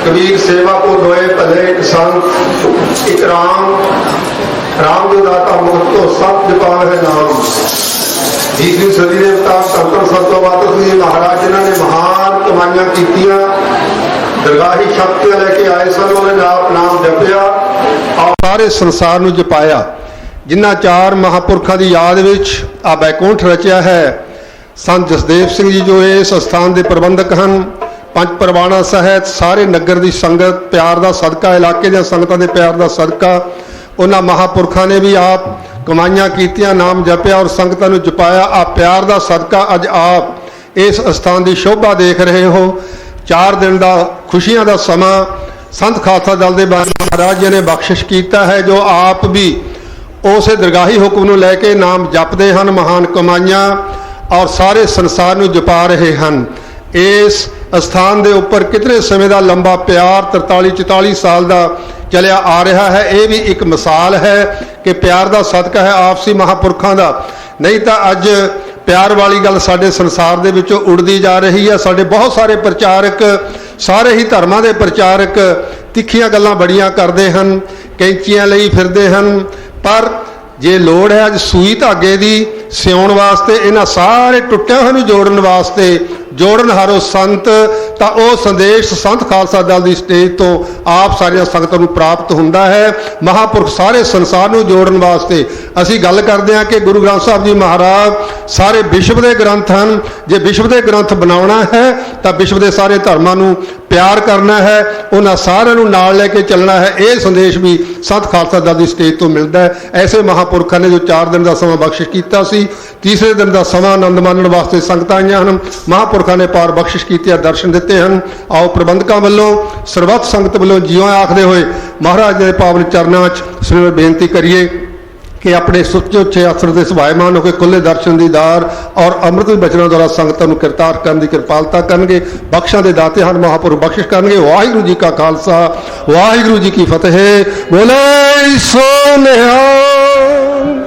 कबीर सेवा को दोए भले एक संत एक राम जो दाता मुक्त तो सब जपाल है नाम। 20वीं सदी के मुताबिक संत सतोवात जी महाराज जिन्होंने महान कमाइयां कीतियां दरगाही शक्तियां लेके आए सन, उन्होंने आप नाम जपया और सारे संसार नूं जपाया। जिन्हां 4 महापुरखों की याद विच आ बैकुंठ रचिया है। संत जसदेव सिंह जी जो इस स्थान के प्रबंधक हैं, 5 परवाणा सहित सारे नगर की संगत प्यार का सदका, इलाके दी संगतां दे प्यार का सदका, उन्हां महापुरखों ने भी आप कमाइयां कीतियां, नाम जपया और संगतां नूं जपाया। आ प्यार का सदका अज आप इस स्थान की शोभा देख रहे हो। 4 दिन का खुशियां का समा संत खालसा दल के महाराज जी ने बख्शिश किया है, जो आप भी उस दरगाही हुक्म नूं लैके नाम जपते हैं, महान कमाइयां और सारे संसार नूं जपा रहे हैं। इस स्थान के उपर कितने समय का लंबा प्यार 43-44 साल का चलिया आ रहा है। ये भी एक मिसाल है कि प्यार का सदका है आपसी महापुरखों का। नहीं तो अज प्यार वाली गल साडे संसार दे विचों उड़दी जा रही है। साडे बहुत सारे प्रचारक, सारे ही धर्मां दे प्रचारक तिखियां गल्लां बड़ियां करते हैं, कैंचियां लई फिरदे हैं, पर जे लोड़ है अज सूई धागे की सिउण वास्ते, इन्हां सारे टुट्टियां होइआं नूं जोड़न वास्ते जोड़न हारो संत, तो वह संदेश संत खालसा दल की स्टेज तो आप सारिया संगतां नूं प्राप्त हुंदा है। महापुरख सारे संसार नूं जोड़न वास्ते असीं गल करदे हां कि गुरु ग्रंथ साहब जी महाराज सारे विश्व के ग्रंथ हैं। जे विश्व के ग्रंथ बनाउणा है तो विश्व के सारे धर्मां नूं प्यार करना है, उन्हां सारिਆਂ नूं नाल लैके चलना है। यह संदेश भी संत खालसा दल की स्टेज तो मिलता है। ऐसे महापुरखों ने जो 4 दिन का समा बख्शिश किया सी, तीसरे दिन का समा आनंद मानण वास्ते संगतां आईआं हन। महापुरखों ने पार बख्शिश की दर्शन दिते हैं। आओ प्रबंधकों वालों सरबत संगत वालों जियों आखदे होए महाराज के पावन चरणों च सिर बेनती करिए कि अपने सुच्चे उच्चे आसन से सभायमान होकर खुले दर्शन दीदार और अमृत बचनों द्वारा संगतां नूं किरतार्थ करने की कृपालता करनगे। बख्शां दे दाते हन, महापुरुष बख्शिश करनगे। वाहिगुरू जी का खालसा, वाहिगुरू जी की फतेह। बोले सो निहाल।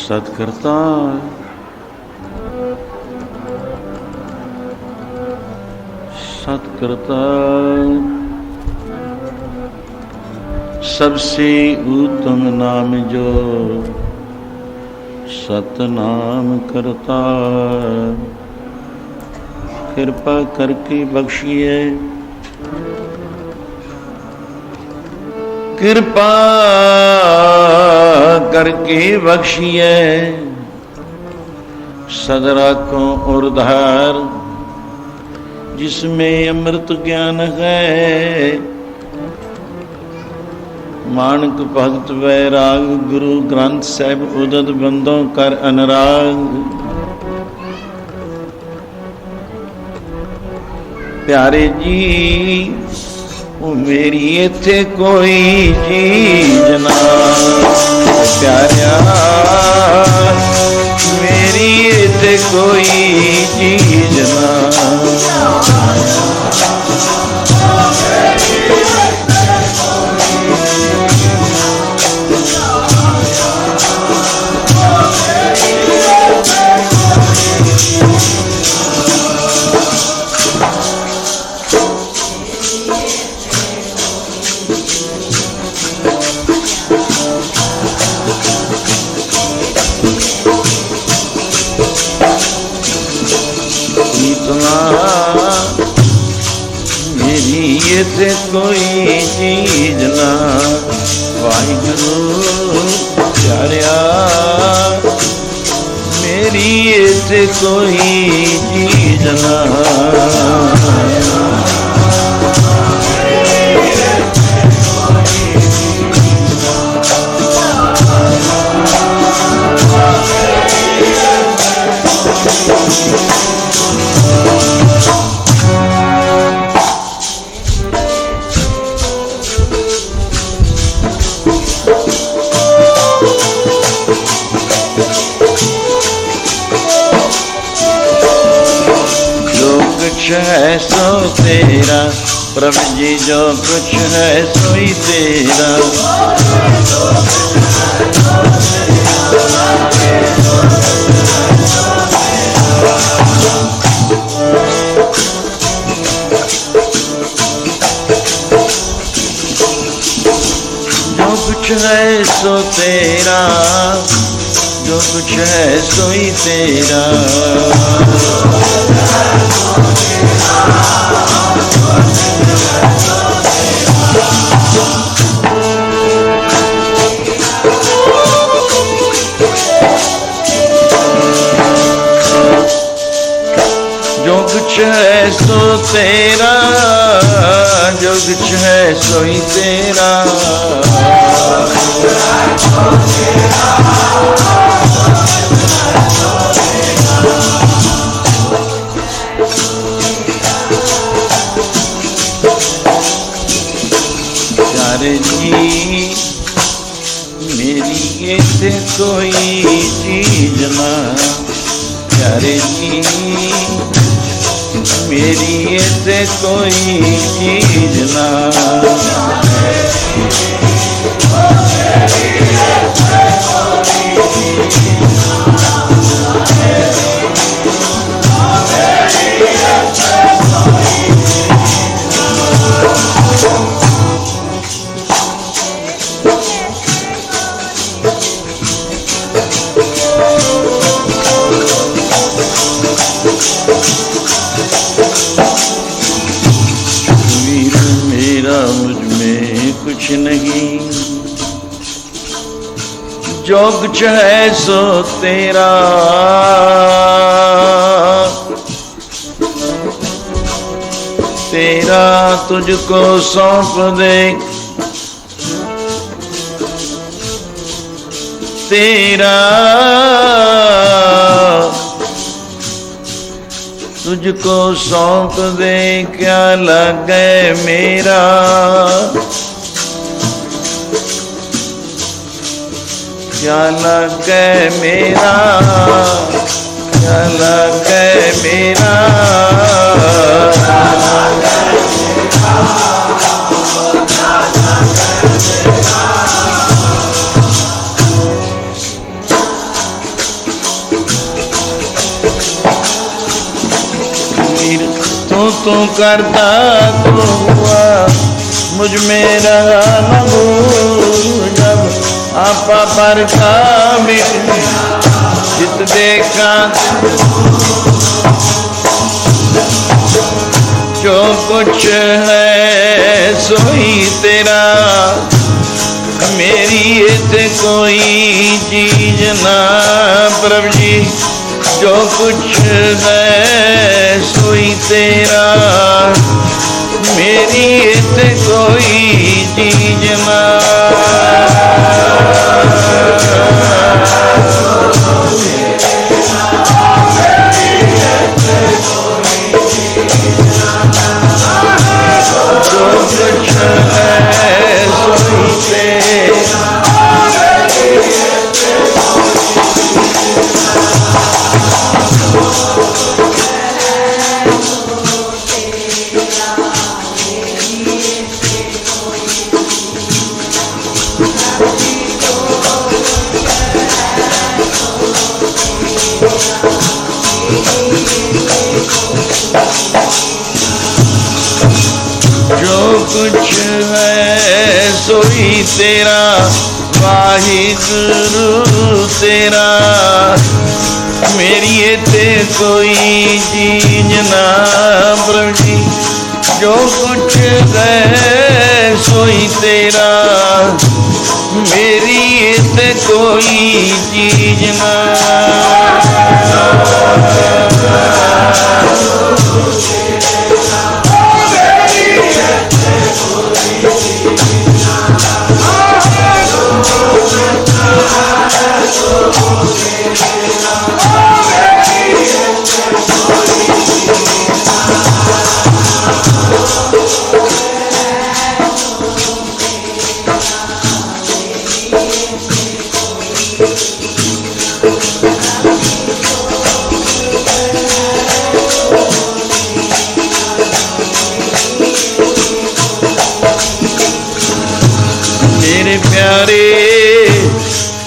सत्कर्ता सत्कर्ता सबसे उत्तम नाम जो सतनाम करता, कृपा करके बख्शिए, कृपा करके बख्शिए, सदरा को और धार जिसमें अमृत ज्ञान है। मानक भगत वैराग गुरु ग्रंथ साहिब उदत बंदों कर अनुराग। प्यारे जी वो मेरी इत्थे कोई चीज ना, प्यारिया मेरी इत्थे कोई चीज ना। मेरी इत्थे कोई चीज ना, वाहिगुरू प्यारिया मेरी इत्थे कोई चीज ना। है सो तेरा प्रभु जी, जो कुछ है सोई तेरा। जो कुछ है सो तेरा, जो कुछ है सोई तेरा। जो कुछ है सो तेरा, जो कुछ है सोई तेरा। प्यारे जी मेरी इत्थे कोई चीज ना, प्यारे जी मेरी इत्थे कोई चीज ना। कुछ नहीं, जो कुछ है सो तेरा। तेरा तुझको सौंप दे, तेरा तुझको सौंप दे, क्या लगे मेरा। क्या लगे मेरा, अलग है मेरा तू करता तो हुआ मुझ में रहा न भूल जब आपा पर का मिट जित देखा जो कुछ है सोई तेरा मेरी इस कोई चीज ना प्रभु जी जो कुछ है सोई तेरा मेरी इस कोई चीज ना जो कुछ है सोई तेरा जो कुछ है सोई तेरा वाहिगुरु तेरा मेरी ते कोई चीज ना प्रभु जी जो कुछ है सोई तेरा मेरी ते कोई चीज ना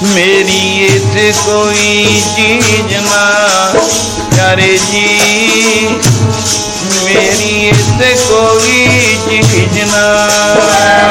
मेरी इस कोई चीज ना प्यारे जी मेरी इस कोई चीज ना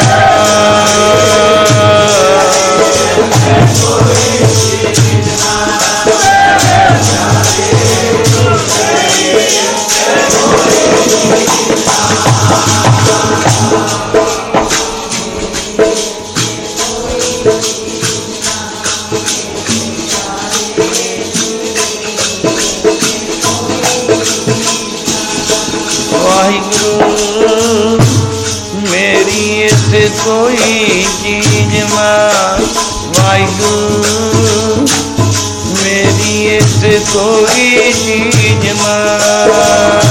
मेरी इस कोई चीज मां वाहिगुरु मेरी इस कोई चीज मां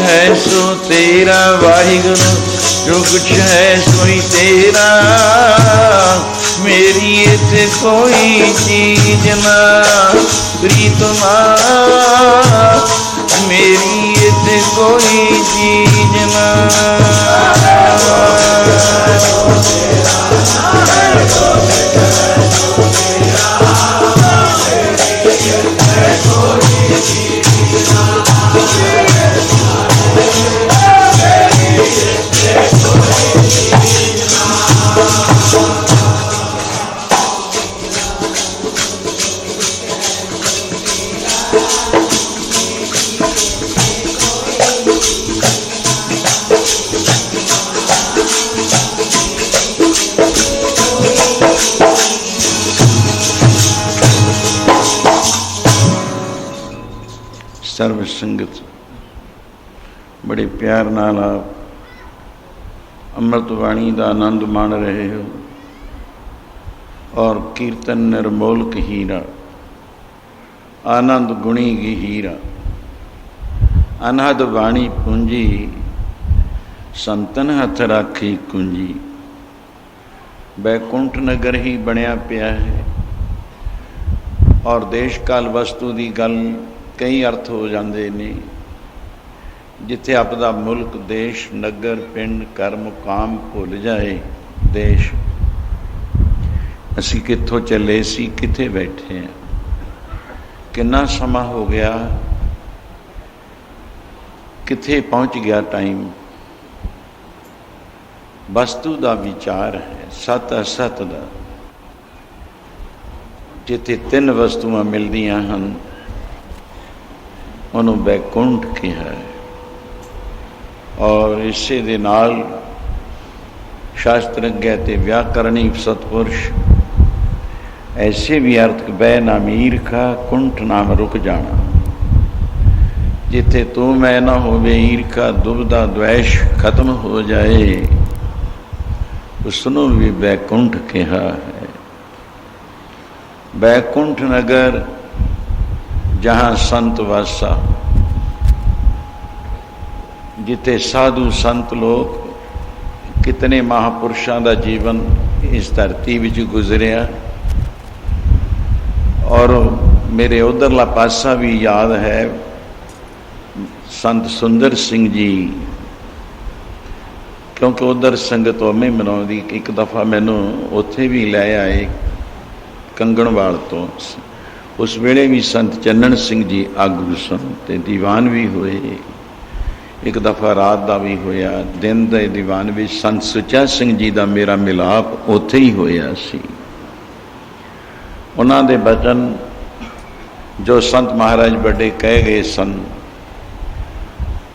है सो तेरा वाहिगुरु जो कुछ है सोई तेरा मेरी इते कोई चीज ना प्रीतमा मेरी इते कोई चीज ना सर्व संगत बड़े प्यार नाल आप अमृत बाणी का आनंद माण रहे हो और कीर्तन निर्मोलक हीरा, आनंद गुणी हीरा, अनहद बाणी पूंजी, संतन हथ राखी कुंजी। बैकुंठ नगर ही बनया पिया है और देश काल वस्तु की गल कई अर्थ हो जाते ने। जिथे आपदा मुल्क, देश, नगर, पिंड, कर, मुकाम भुल जाए देश, असी कित्थों चले सी, किथे बैठे हैं, कितना समा हो गया, किथे पहुँच गया टाइम। वस्तु का विचार है सत असत का। जिथे तीन वस्तुआं मिलदियां हन उन्होंने बैकुंठ कहा है। और इसे दे नाल शास्त्रज्ञ ते व्याकरणी सतपुरुष ऐसे भी अर्थ बै नाम ईरखा, कुंठ नाम रुक जाना। जिथे तू मैं ना होवे, ईरखा, दुविधा, द्वेष खत्म हो जाए, उसनों भी बैकुंठ कहा है। बैकुंठ नगर जहाँ संत वासा, जिथे साधु संत लोग, कितने महापुरुषों का जीवन इस धरती विच गुजरिया। और मेरे उधरला पासा भी याद है, संत सुंदर सिंह जी, क्योंकि उधर संगत उमें मनाउंदी। एक दफ़ा मैनू उत्थे भी लै आए कंगणवाल तो। उस वेले भी संत चन्नन सिंह जी आगू सन ते दीवान भी होए। एक दफ़ा रात का भी होया, दिन के दीवान भी संत सुचा सिंह जी का मेरा मिलाप उत्थे ही होया सी। उन्हां दे बचन जो संत महाराज बड़े कह गए सन,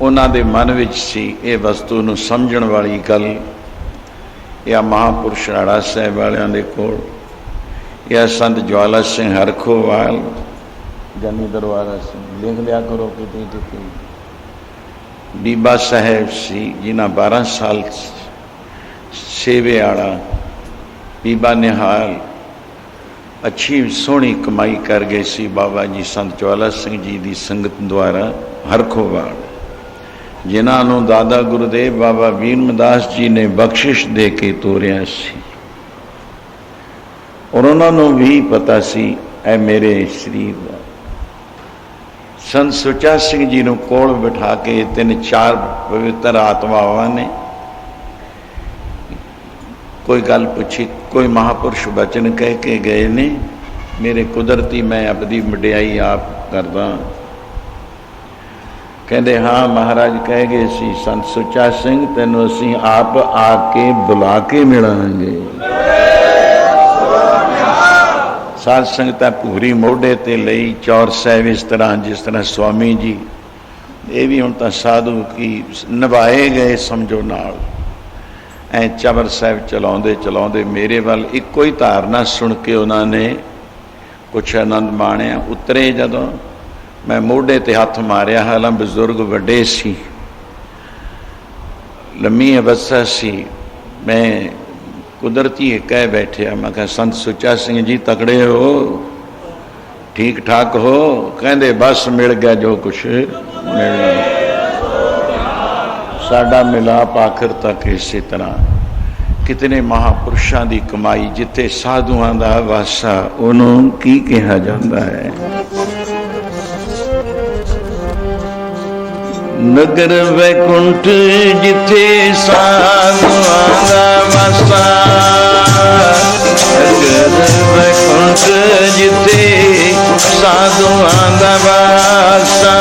उन्हां दे मन विच सी ये वस्तु नूं समझण वाली गल। या महापुरुष राड़ा साहब वालियां दे कोल, या संत ज्वाला सिंह हरखोवाल, जानी दरबारा सिंह, लिख लिया करो कितनी कितनी। बीबा साहब सी जिन्हां 12 साल सेवे आड़ा, बीबा निहाल अच्छी सोहनी कमाई कर गए सी बाबा जी संत ज्वाला सिंह जी की संगत द्वारा हरखोवाल, जिन्होंने दादा गुरुदेव बाबा वीरमदास जी ने बख्शिश दे के तोरिया सी। और उन्होंने भी पता सी ऐ मेरे शरीर का। संत सुचा सिंह जी ने कोल बिठा के 3-4 पवित्र आत्मावां ने कोई गल पूछी, कोई महापुरुष वचन कह के गए ने, मेरे कुदरती मैं अपनी वडियाई आप करदा। कहते हाँ महाराज कह गए सी संत सुचा सिंह, तेनों असीं आप आके बुला के मिलांगे। साध संगतां पूरी मोढे ते लई, चौर साहब इस तरह जिस तरह स्वामी जी, ये भी हुण तां साधु की निभाए गए समझो नाल। ऐ चबर साहब चलाउंदे चलाउंदे मेरे वाल इक्को ही धारना सुन के उन्होंने कुछ आनंद माणिया। उतरे जदों मैं मोढे ते हथ मारिया, हालां बजुर्ग वड्डे सी, लम्मी अवस्था सी। मैं कुदरती कह बैठिया, मैं कहा संत सुचा सिंह जी तकड़े हो, ठीक ठाक हो? कहंदे बस मिल गया जो कुछ मिलना। साडा मिलाप आखिर तक इसी तरह। कितने महापुरुषों की कमाई, जिथे साधुआं दा वासा, उन्होंने की कहा जाता है। नगर वैकुंठ जिथे साधुआं दा वासा, नगर वैकुंठ जिथे साधुआं दा वासा।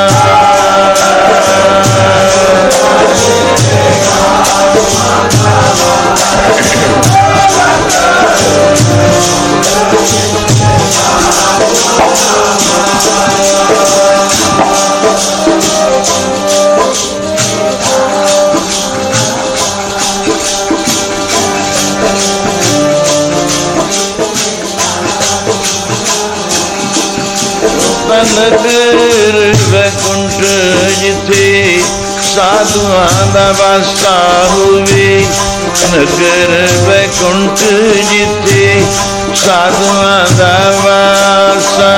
नगर वैकुंठ जिथे साधुआं दा वासा होवे नगर वैकुंठ जिथे साधुआं दा वासा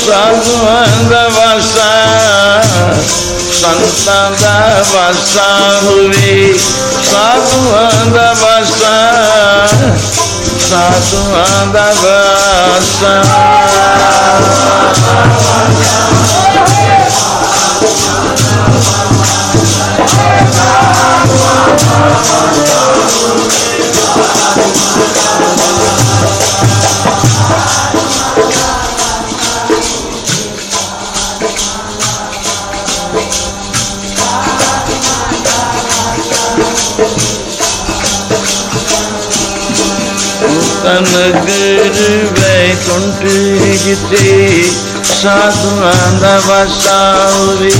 साधुआं दा वासा संतां दा वासा होवे साधुआं दा वासा साधुआं दा वासा नगर वैकुंठ जिथे साधुआं दा वासा होवे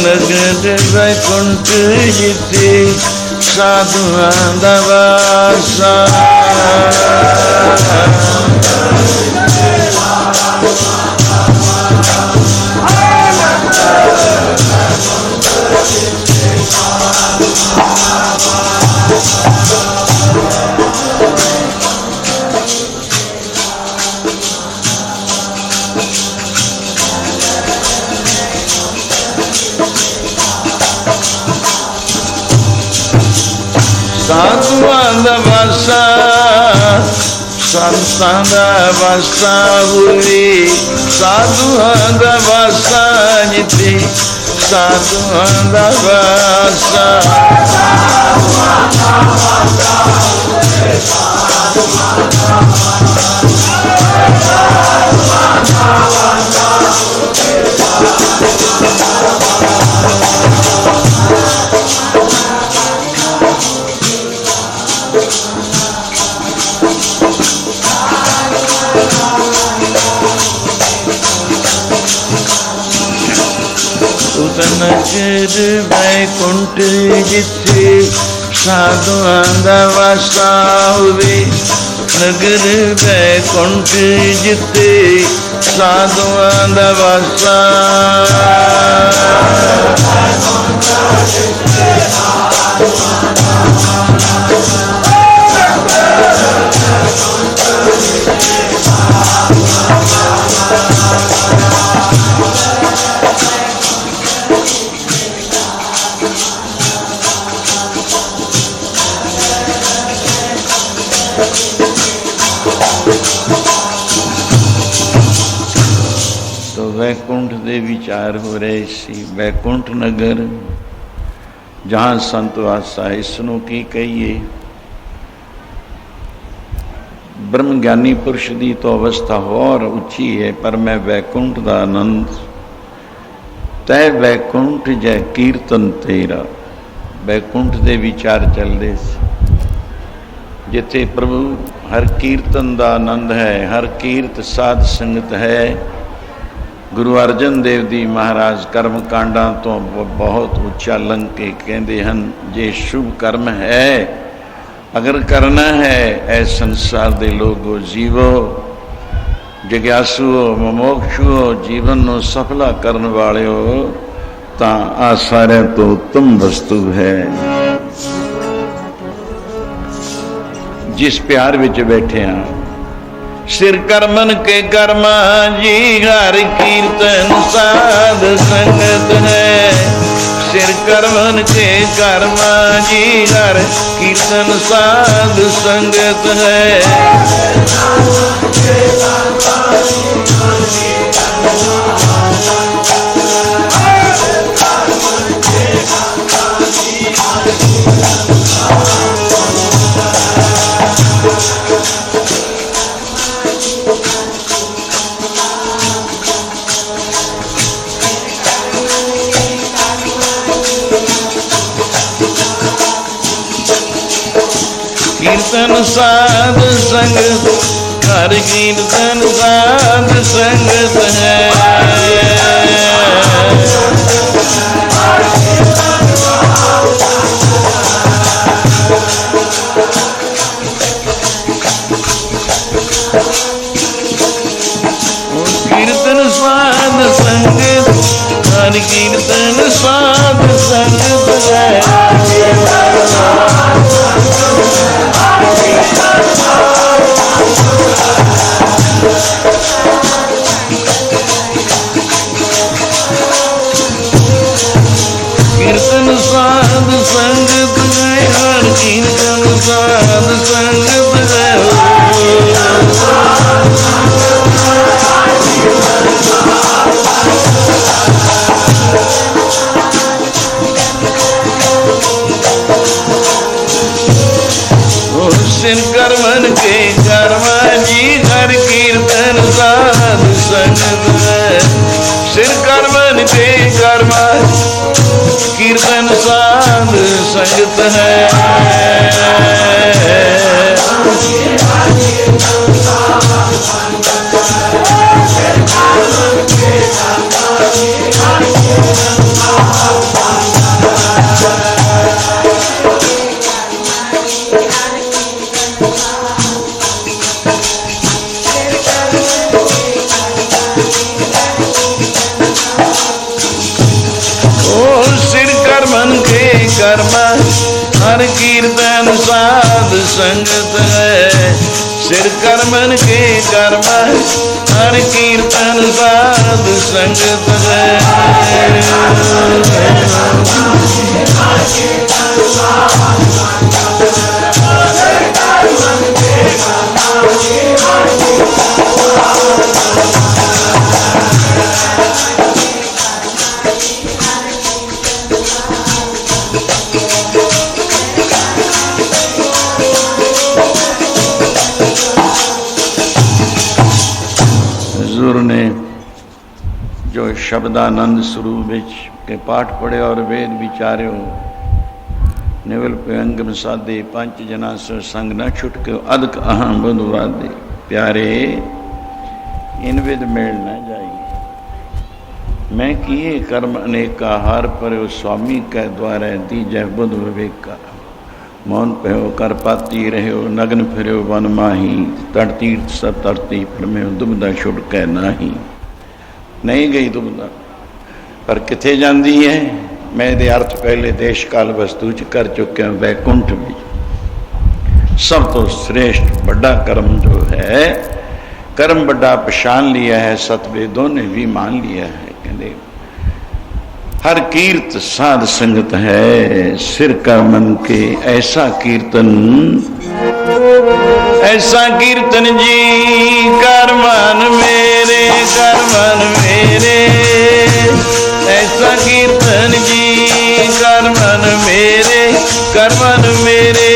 नगर वैकुंठ जिथे साधुआं दा वासा साधुआं दा वासा संतां दा वासा होवे साधुआं दा वासा जिथे साधुआं दा वासा नगर वैकुंठ जिथे साधुआं दा वासा होवे नगर वैकुंठ जिथे साधुआं दा वासा वैकुंठ दे विचार हो रहे सी वैकुंठ नगर जहाँ संत वासा इसनों की कहिए ब्रह्म ज्ञानी पुरुष की तो अवस्था और उच्ची है पर मैं वैकुंठ का आनंद तय वैकुंठ जय कीर्तन तेरा वैकुंठ दे विचार चलते जिथे प्रभु हर कीर्तन का आनंद है हर कीर्त साध संगत है गुरु अर्जन देव जी महाराज कर्म कांडा तो बहुत उच्चा लंघ के कहते हैं जे शुभ कर्म है अगर करना है ऐ संसार के लोगो जीवो जिज्ञासुओ मुमोक्षुओ जीवन को सफला करने वाले हो तो आ सारे तो उत्तम वस्तु है जिस प्यार विच बैठे हैं सिर करमन के कर्मा जी हर कीर्तन साध संगत है सिर करमन के कर्मा जी हर कीर्तन साध संगत है कीर्तन साध संगत, हर कीर्तन साध संगत है। कीर्तन साध संगत, हर कीर्तन साध संगत है। कीर्तन साध संगत है, हर कीर्तन साध संगत है। सिर कर्मन के कर्मा जी, हर कीर्तन साध संगत है। सिर कर्मन के कर्मा कीर्तन साध संगत है। कर्मा हर कीर्तन साध संगत है। सिर कर्मन के कर्मा हर कीर्तन साध संगत है। हुजूर ने जो शब्दानंद स्वरूप के पाठ पढ़े और वेद विचार्यो, निवल अंगम साधे पंच जना सो संग न छुटके अदक अहम बुधवादे। प्यारे इन विद मेल न जाइए, मैं किए कर्म अनेका, हार पर स्वामी के द्वारा दीजय बुध विवेका। मौन पहो कर पाती रहो, नग्न फिरो वन माही, तट तीर्थ सब तरती फिर दुबदा छुटकै नाही। नहीं गई दुबदा पर किथे जाती है। मैं दे अर्थ पहले देश काल वस्तु च कर चुक्या वैकुंठ में। सब तो श्रेष्ठ बड़ा कर्म जो है, कर्म बड़ा पहचान लिया है, सतवेदों ने भी मान लिया है। कहते हर कीर्त साध संगत है, सिर का मन के ऐसा कीर्तन, ऐसा कीर्तन जी कर मन मेरे, कर मन मेरे। ऐसा कीर्तन जी कर मन मेरे, कर मन मेरे।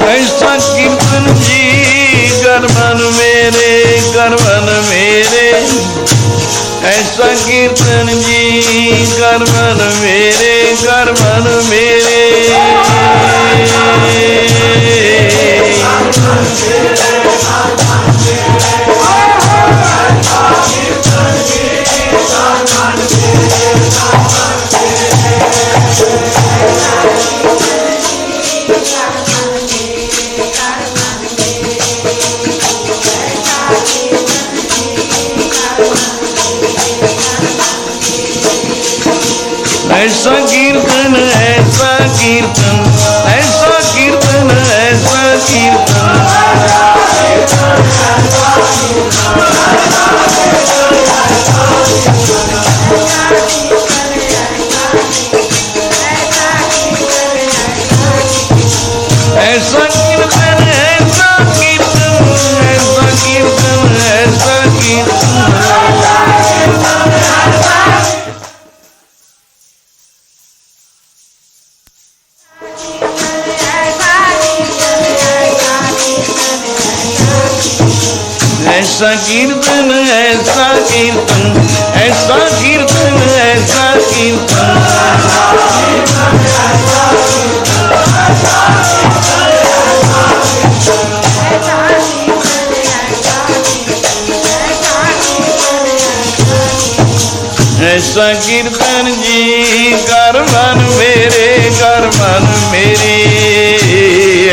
ऐसा कीर्तन जी कर मन मेरे, कर मन मेरे। ऐसा कीर्तन जी कर मन मेरे, कर मन मेरे। ऐसा कीर्तन, ऐसा कीर्तन, ऐसा कीर्तन, ऐसा कीर्तन। ऐसा कीर्तन, ऐसा कीर्तन, ऐसा कीर्तन। ऐसा कीर्तन ऐसा कीर्तन ऐसा कीर्तन ऐसा कीर्तन ऐसा कीर्तन जी कर मन मेरे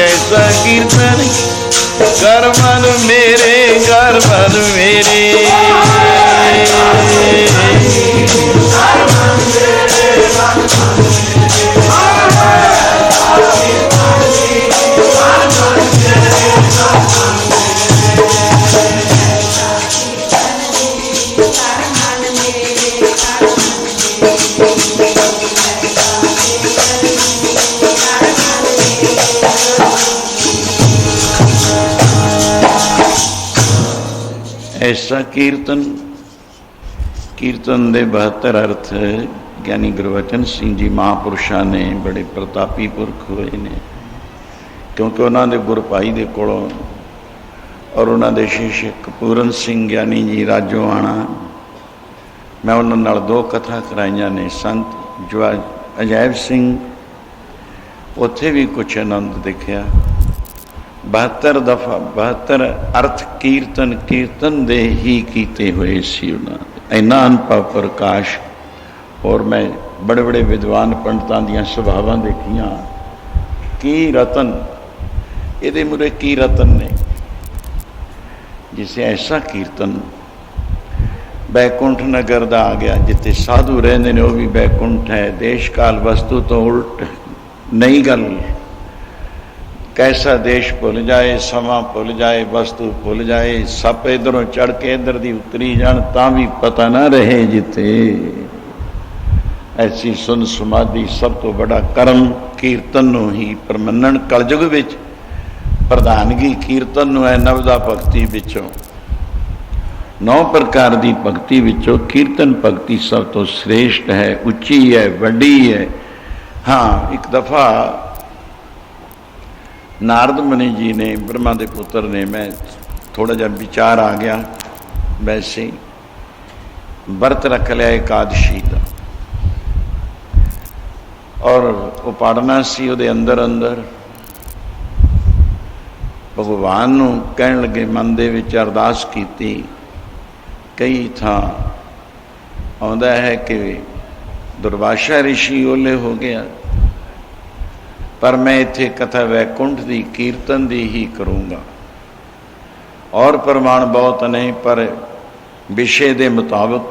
ऐसा कीर्तन कर मन मेरे ऐसा कीर्तन कीर्तन दे 72 अर्थ ज्ञानी गुरबचन सिंह जी महापुरुषां ने बड़े प्रतापी पुरख होए ने क्योंकि उन्होंने गुर भाई दे कोलों और उन्होंने शिष्य कपूरन सिंह ज्ञानी जी राजो आना मैं उन्होंने नाल 2 कथा कराइया ने संत जो अजैब सिंह उत्थे भी कुछ आनंद देखा 72 दफा 72 अर्थ कीर्तन कीर्तन दे ही कीते हुए सी उन्होंने इन्ना अनपढ़ प्रकाश और मैं बड़े बड़े विद्वान पंडितां दियां सभावां देखियां की रतन ये मुरे की रतन ने जिसे ऐसा कीर्तन बैकुंठ नगर दा आ गया जिते साधु रहंदे ने वह भी बैकुंठ है देश काल वस्तु तो उल्ट नई गल कैसा देश भुल जाए समा भुल जाए वस्तु भुल जाए सप इधरों चढ़ के इधर दी उतरी जान तां भी पता ना रहे जिते ऐसी सुन समाधि सब तो बड़ा कर्म कीर्तन नूं ही परमनन कलयुग विच प्रधानगी कीर्तन नूं है नवदा भगती विचों 9 प्रकार की भगती विचों कीर्तन भगती सब तो श्रेष्ठ है उच्ची है वड्डी है। हाँ एक दफा नारद मुनि जी ने ब्रह्मा के पुत्र ने मैं थोड़ा जा विचार आ गया वैसे व्रत रख लिया एकादशी का और वो पढ़ना सी उहदे अंदर अंदर भगवान नूं कहण लगे मन दे विच अरदास कीती कई थां आउंदा है कि दुर्वासा ऋषि ओले हो गया पर मैं इत्थे कथा वैकुंठ दी कीर्तन दी ही करूँगा और प्रमाण बहुत नहीं पर विषय के मुताबिक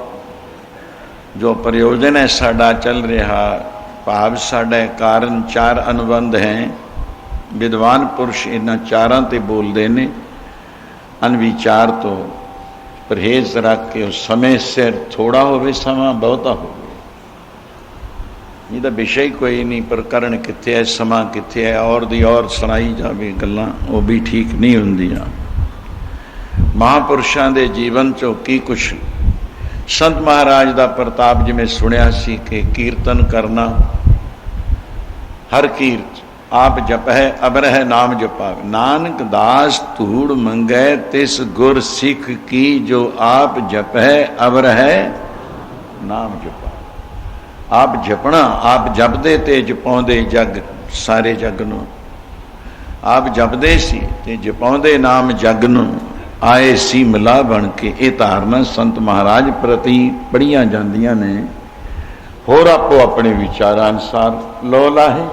जो प्रयोजन है साडा चल रहा भाव साडा कारण 4 अनुबंध हैं विद्वान पुरुष इन्हां 4 ते बोलते ने अनविचार तो परहेज रख के समय सिर थोड़ा होवे समा बहुता हो ਇਹਦਾ विषय कोई नहीं पर करण कित्थे है समा कित्थे है और दी और सुनाई जावे गल्लां वो भी ठीक नहीं हुंदियां। महापुरुषां दे जीवन चों की कुछ संत महाराज दा प्रताप जिवें सुनिया सी कि कीर्तन करना हर कीर्त आप जप है अबरह नाम जपावे नानक दास धूड़ मंगै तिस गुर सिख की जो आप जप है अबरह नाम जपा आप जपना आप जपदे ते जपाउंदे जग सारे जग नूं आप जपदे सी ते जपाउंदे नाम जग नूं आए सी मिला बन के ये धारणा संत महाराज प्रति पढ़ियां जांदियां ने होर आपो अपने विचारानुसार लो लाहे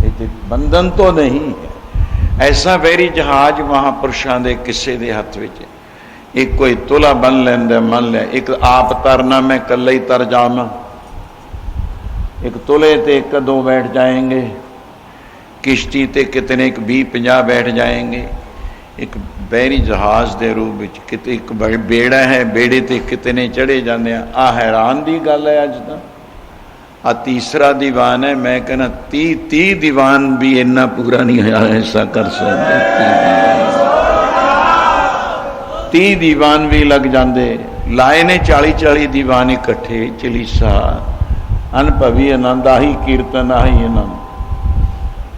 ये बंधन तो नहीं है। ऐसा वैरी जहाज महापुरुषों के किसे दे हथ विच एक कोई तुला बन लैंदा मन लिया एक आप तरना मैं कल्ला ही तर जावां एक तुले ते 1-2 बैठ जाएंगे किश्ती ते कितने 20-50 बैठ जाएंगे एक बहरी जहाज के रूप में किते एक बेड़ा है बेड़े ते कितने चढ़े जाते हैं आ हैरान की गल है अज तक आ तीसरा दीवान है मैं कहना 30 दीवान भी इन्ना पूरा नहीं है ऐसा कर सकते 30 दीवान भी लग जाते लाए ने 40-40 दीवान इकट्ठे चलीसा अनभवी आनंद आही कीर्तन आही आनंद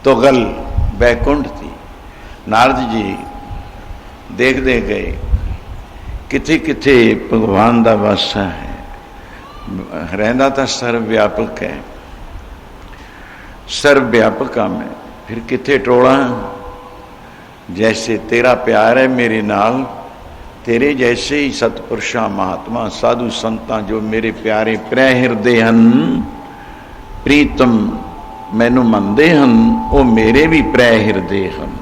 तो गल बैकुंठ थी। नारद जी देखते गए किथे किथे भगवान का वासा है, रहना तो सर्व व्यापक है, सर्व व्यापक आ मैं, फिर किथे टोला। जैसे तेरा प्यार है मेरे नाल, तेरे जैसे ही सतपुरुषां महात्मा साधु संतां जो मेरे प्यारे प्रै हिरदे हन, प्रीतम मैनू मनदे हन, वो मेरे भी प्रै हिरदे हन।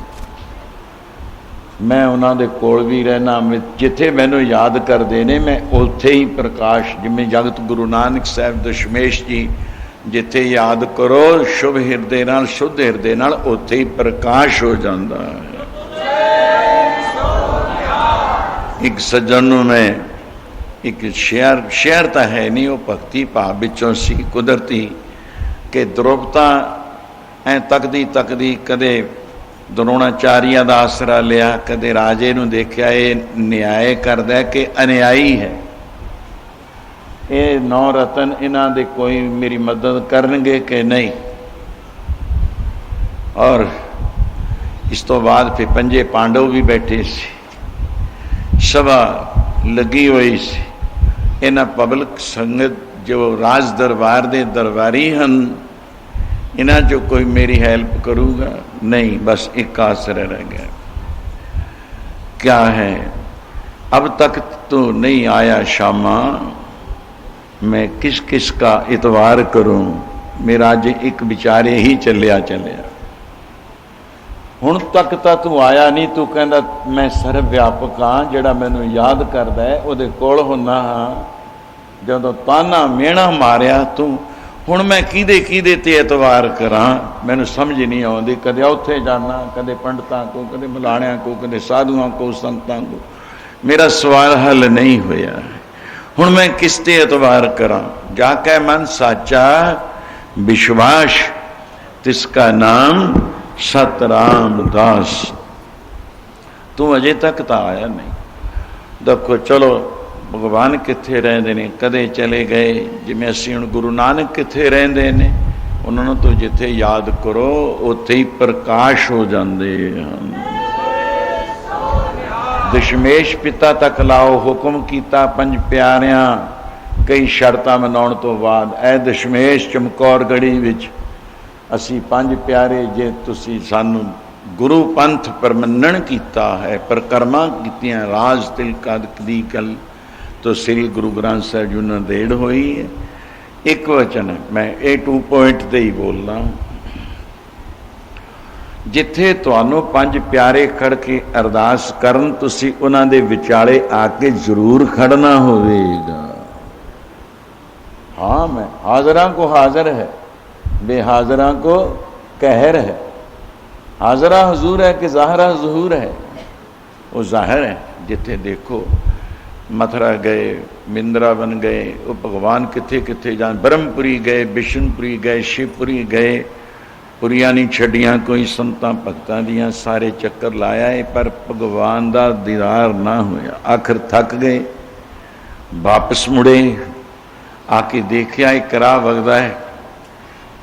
मैं उन्होंने कोल भी रहना, जिथे मैनू याद करते ने मैं उत्थे ही प्रकाश, जिमें जगत गुरु नानक साहब दशमेश जी, जिथे याद करो शुभ हिरदे नाल शुद्ध हिरदे नाल, उत्थे ही प्रकाश हो जाता है। एक सज्जन नूं मैं एक शेयर तो है नहीं, वो भगती भाव विचों सी कुदरती कि द्रोपता ऐ तकदी तकदी कदे द्रोणाचार्य का आसरा लिया, कदे राजे नूं देखिया ये न्याय करदा कि अन्यायी है, ये 9 रतन इन्हां दे कोई मेरी मदद करनगे कि नहीं। और इस तो बाद फिर 5 पांडव भी बैठे सी, सभा लगी हुई सी, इन्हां पब्लिक संगत जो राज दरबार दे दरबारी हन, इन्हां जो कोई मेरी हेल्प करूँगा नहीं, बस एक आसरा रह गया। क्या है, अब तक तो नहीं आया शामा, मैं किस किस का इतवार करूं, मेरा अज एक विचारे ही चलिया चलिया। हुण तक तो तू आया नहीं, तू कहंदा मैं सर्व व्यापक हाँ, जिहड़ा मैनू याद करदा है उहदे कोल हुंदा हाँ। जदों ताना मेहना मारिया तू, हुण मैं किहदे किहदे ते एतवार करां, मैनू समझ नहीं आउंदी। कदे उत्थे जाना, कदे पंडितां को, कदे मलाणियां को, कदे साधुआं को, संतां को, मेरा सवाल हल नहीं होया। हुण मैं किस ते एतवार करां? जाके मन साचा विश्वास, तिसका नाम सतराम दास। तू अजे तक तो आया नहीं। देखो चलो भगवान कित्थे रहिंदे ने, कदे चले गए, जिवें असीं हुण गुरु नानक कित्थे रहिंदे ने, उन्होंने तो जिथे याद करो उत्थे ही प्रकाश हो जाते हैं। दशमेश पिता तक लाओ हुक्म किया 5 प्यारियां, कई शर्तां मनाउण तो बाद ऐ दशमेश चमकौरगढ़ी विच असी 5 प्यारे, जे तुसी सानू गुरु पंथ परमन्नण किया है, परिक्रमा कीतियां, राज तिलक दी कल तो श्री गुरु ग्रंथ साहिब जी ने देड़ हुई है। एक वचन है, मैं ए 2 पॉइंट ते ही बोलना। जिथे तुहानू 5 प्यारे खड़ के अरदास करन, तुसी उन्हां दे विचाले आके जरूर खड़ना होवेगा। हाँ, मैं हाजरा को हाजिर है, बेहाजरा को कहर है। हाजरा हुजूर है कि ज़ाहरा ज़हूर है? वो ज़ाहिर है। जिथे देखो मथुरा गए, मिंद्रावन गए, वो भगवान किथे किथे जान, ब्रह्मपुरी गए, बिशनपुरी गए, शिवपुरी गए, पुरियां नहीं छड़ियां कोई संतां भगतां दियां, सारे चक्कर लाया है, पर भगवान का दीदार ना होया। आखिर थक गए, वापस मुड़े, आके देखिया एक राह वगदा है,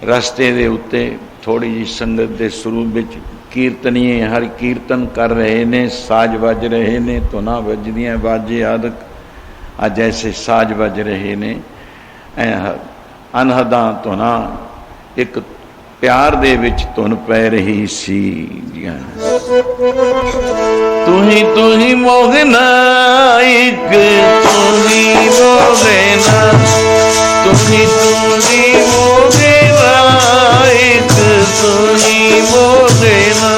रस्ते दे उत्ते थोड़ी जी संगत दे स्वरूप विच कीर्तनीय हर कीर्तन कर रहे ने, साज बज रहे ने, धुना बजदियां, बाजे आदक अज ऐसे साज बज रहे ने, अनहदा धुना एक प्यार दे विच धुन पै रही सी। तू ही मोगना, एक तू ही मोगना, तू ही मोगना, एक तू ही मोगना।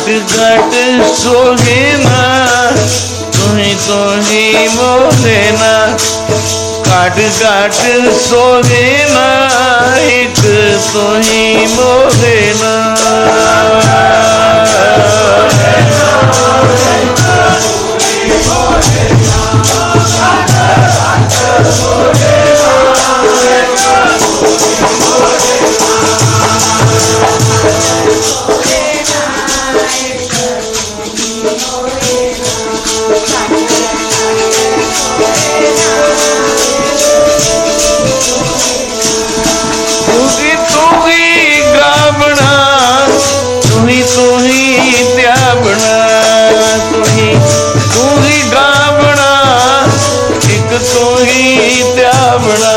घट सोहेना, तुही मोहेना, घट घट सोहेना, एक तुही मोहेना। त्यावना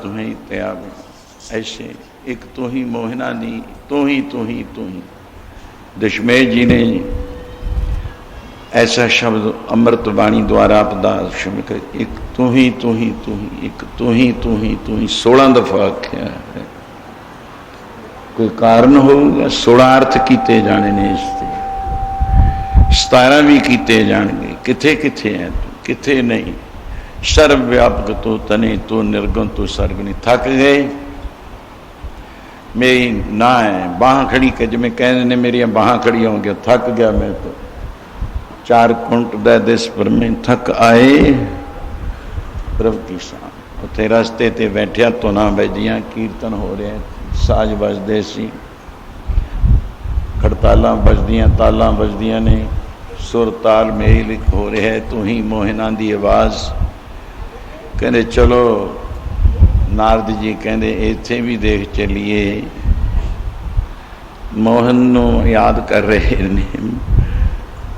तुम्हें त्याग ऐसे एक तू ही मोहना दी तू ही तू ही तू ही। दशमेश जी ने ऐसा शब्द अमृत वाणी द्वारा अपदार्थ एक तू ही तू ही तू ही एक तू ही तू ही तू ही 16 दफा आख्या है। कोई कारण होगा 16 अर्थ किते जाने ने इसते 17 भी किते जाएंगे। किथे किथे है तू किथे नहीं सर्व व्यापक तो तने तो निर्गुण तो सर्वनी। थक गए मेरी ना है बाह खड़ी के जिमें कहने ने मेरी बाह खड़ी हो गया थक गया मैं तो 4 कुंट दे दिस पर मैं थक आए प्रभु की शान। उत्थे रस्ते ते बैठिया तो ना बजियां कीर्तन हो रहे साज बजदे सी खड़तालां बजदियां तालां बजदियां ने सुर ताल मेल हो रहा है। तू ही मोहना दी आवाज़ कहते चलो नारद जी कहते इत्थे भी देख चलिए मोहन नू याद कर रहे ने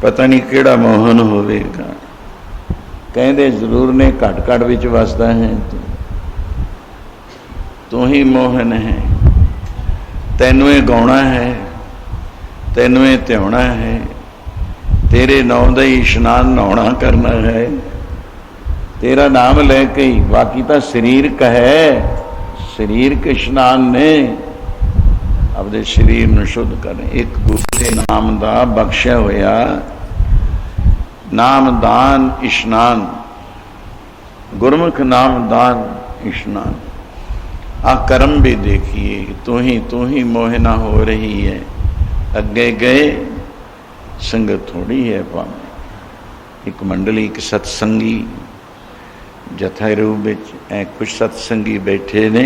पता नहीं केड़ा मोहन होवेगा। कहते जरूर ने घट घट विच वसदा है तू ही मोहन है तैनू ही गाउणा है तैनू ही ध्याउणा है तेरे नौ दा ही इशनान नहाउणा करना है तेरा नाम लेके ही बाकी तो शरीर कहे शरीर के स्नान ने अपने शरीर में शुद्ध करें। एक गुरु के नाम दा बख्शा होया नाम दान इशनान गुरमुख नाम दान इशनान। आ कर्म भी देखिए तू ही मोहना हो रही है। अगे गए संगत थोड़ी है भावें एक मंडली एक सत्संगी जथा रूप में कुछ सत्संगी बैठे ने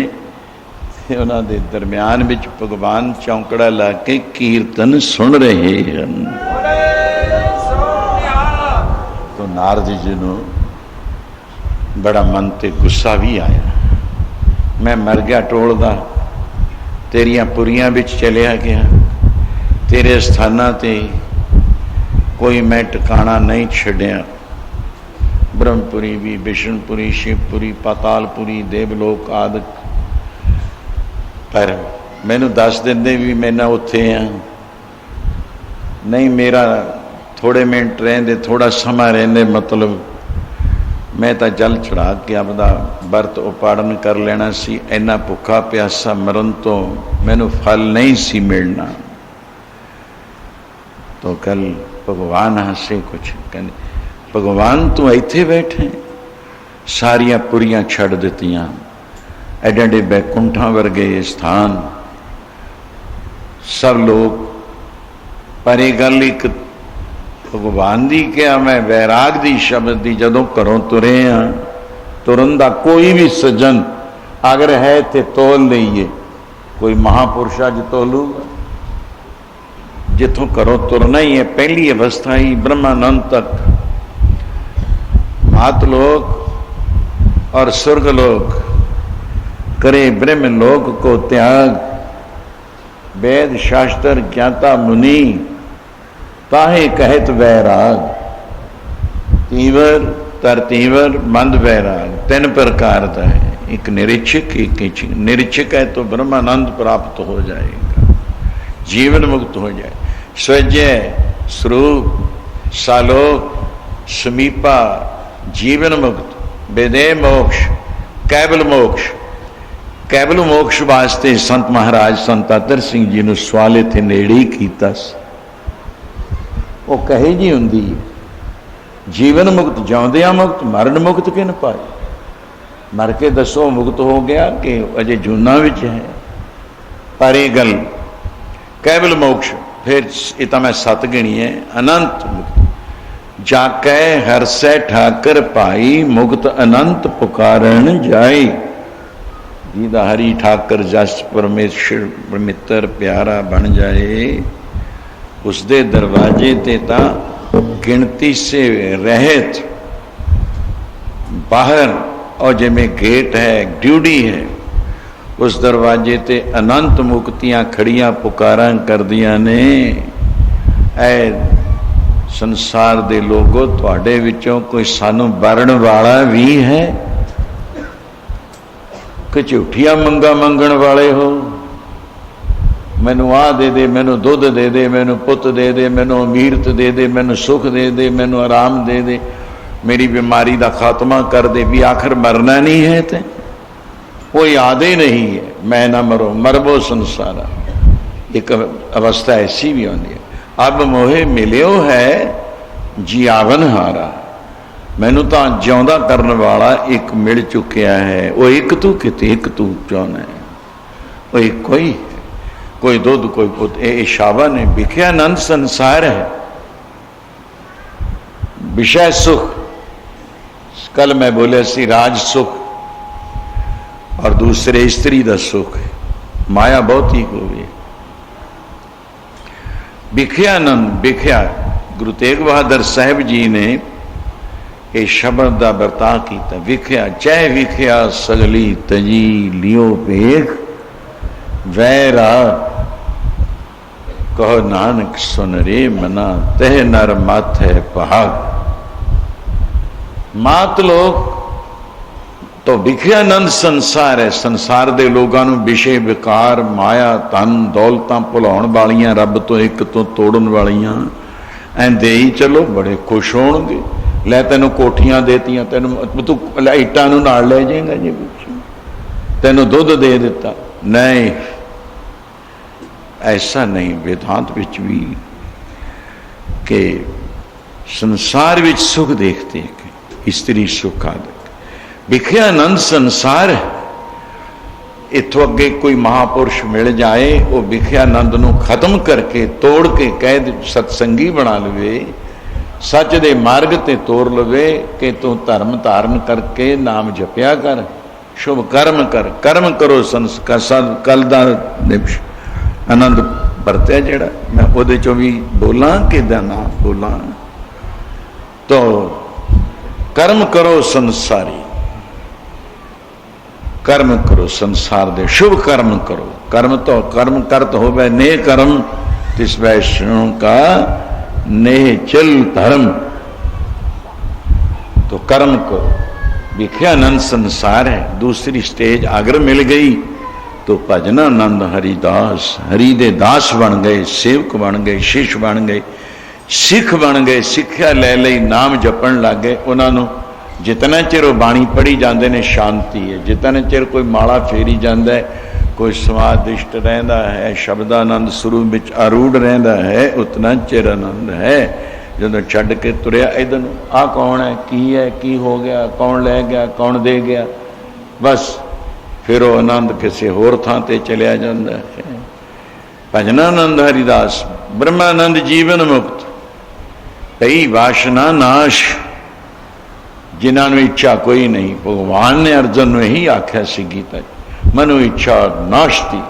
उन्होंने दरम्यान विच भगवान चौंकड़ा ला के कीर्तन सुन रहे हैं। तो नारद जी को बड़ा मन ते गुस्सा भी आया। मैं मर गया टोलदा तेरिया पुरियां विच चलिया गया तेरे स्थानां ते कोई मैं टिकाणा नहीं छड्या। ब्रह्मपुरी भी विष्णुपुरी शिवपुरी पातालपुरी देवलोक आदि पर मैनू दस देंदे भी मैं ना उत्थे हाँ नहीं मेरा थोड़े मिनट रहेंदे थोड़ा समा रहेंदे मतलब मैं तो जल चढ़ा के आपदा बरत उपाड़न कर लेना सी। इन्ना भुखा प्यासा मरन तो मैनू फल नहीं सी मिलना। तो कल भगवान हसे कुछ कहते भगवान तू इत्थे बैठे सारिया पुरियां छड़ दित्तियां एडे एडे बैकुंठा वर्गे स्थान सब लोग पर यह गल एक भगवान दी क्या मैं वैराग दी शब्द दी जदों घरों तुरे हाँ तुरन दा कोई भी सज्जन अगर है तो तोल लईए कोई महापुरुष अज तोलूगा जिथों घरों तुरना ही है पहली अवस्था ही ब्रह्मानंद तक मातलोक और स्वर्गलोक करे ब्रह्मलोक को त्याग वेद शास्त्र ज्ञाता मुनि ताहे कहत वैराग तीवर तरतीवर मंद वैराग तीन प्रकार का है एक निरीक्षक एक इच्छुक निरीक्षक है तो ब्रह्मानंद प्राप्त हो जाएगा जीवन मुक्त हो जाए स्वजय स्वरूप सालोक समीपा जीवन मुक्त विदे मोक्ष कैबल मोक्ष वास्ते संत महाराज संत अतर सिंह जी ने सवाल इत्थे नेड़े ही कीता वो कहे जी हुंदी जीवन मुक्त जिउंदियां मुक्त मरण मुक्त किन पाए मर के दसो मुक्त हो गया कि अजे जूना विच है पर यह गल कैबल मोक्ष फिर ये तो मैं सत गिनी है अनंत मुक्त जाकै हरसै ठाकर भाई मुक्त अनंत पुकारन जाए जिदा हरि ठाकर जस परमेश्वर मित्र प्यारा बन जाए उसके दरवाजे ते ता गिनती से रहित बाहर और जिमें गेट है ड्यूटी है उस दरवाजे ते अनंत मुक्तियां खड़ियां पुकारां करदियां ने ऐ संसार दे लोगों तुहाडे विचों कोई सानू वरण वाला भी है कि झूठियां मंगा मंगण वाले हो मैनू आ दे मैनू दुध दे मैनू पुत दे मैनू अमीरत दे मैनू सुख दे मैनू आराम दे मेरी बीमारी का खात्मा कर दे भी आखिर मरना नहीं है तो कोई याद ही नहीं है मैं ना मरो मरबो संसारा एक अवस्था ऐसी भी होती है अब मोहे मिलियो है जियावन हारा मैनू तो जिउंदा करने वाला एक मिल चुकिया है वो एक तू किते एक तू चाहना है वो एक कोई दुध कोई पुत ये शावा ने विख्या आनंद संसार है विषय सुख कल मैं बोले सी राज सुख और दूसरे स्त्री का सुख है माया बहुत ही होगी विख्यानंद विख्या गुरु तेग बहादुर साहब जी ने ये शब्द का बर्ताव किया विख्या चह विख्या सगली तजी लियो भेख वैरा कहो नानक सुन रे मना तह नर मत है पहाग मात लोग तो विख्यानंद संसार है संसार के लोगों विषय विकार माया धन दौलतां भुलाउण वालियां रब तो एक तो तोड़न वालियां ऐ दे ही चलो बड़े खुश होणगे लै तैनूं कोठियां देतियां तैनूं तू इट्टां नूं नाल ले जाएगा जी तैनूं दुध दे दिता नहीं ऐसा नहीं वेदांत विच भी कि संसार विच सुख देखते हैं स्त्री सुख आदि विख्यानंद संसार इथों अगे कोई महापुरुष मिल जाए वो विख्यानंद नूं खत्म करके तोड़ के कह दे सत्संगी बना लवे सच दे मार्ग ते तोड़ लवे कि तू धर्म धारण करके नाम जपिया कर शुभ कर्म करो संस्कार कल दा आनंद वरत्या जिहड़ा मैं उहदे चों भी बोलां कि ना बोलां तो कर्म करो संसारी कर्म करो संसार दे शुभ कर्म करो कर्म तो कर्म करत होवे ने कर्म तिस वैष्णव का ने चल धर्म तो कर्म करो विख्यानंद संसार है दूसरी स्टेज अगर मिल गई तो भजनानंद हरिदास हरि दे दास बन गए सेवक बन गए शिष्य बन गए सिख बन गए सिक्ख्या ले लई नाम जपन लग गए उन्होंने जितना चिर बाणी पढ़ी जाते हैं शांति है जितना चिर कोई माला फेरी जाता है कोई समाधिष्ट रहिंदा है शब्दानंद स्वरूप में आरूढ़ रहिंदा है उतना चिर आनंद है जो छड़ के तुरया इधर आ कौन है की हो गया कौन ले गया कौन दे गया बस फिर वो आनंद किसी होर थां ते चलिया जाता है भजनानंद हरिदास ब्रह्मानंद जीवन मुक्त पई वासना नाश, जिन्होंने इच्छा कोई नहीं। भगवान ने अर्जुन ने ही आख्या सी गीता, मनु इच्छा नाश थी।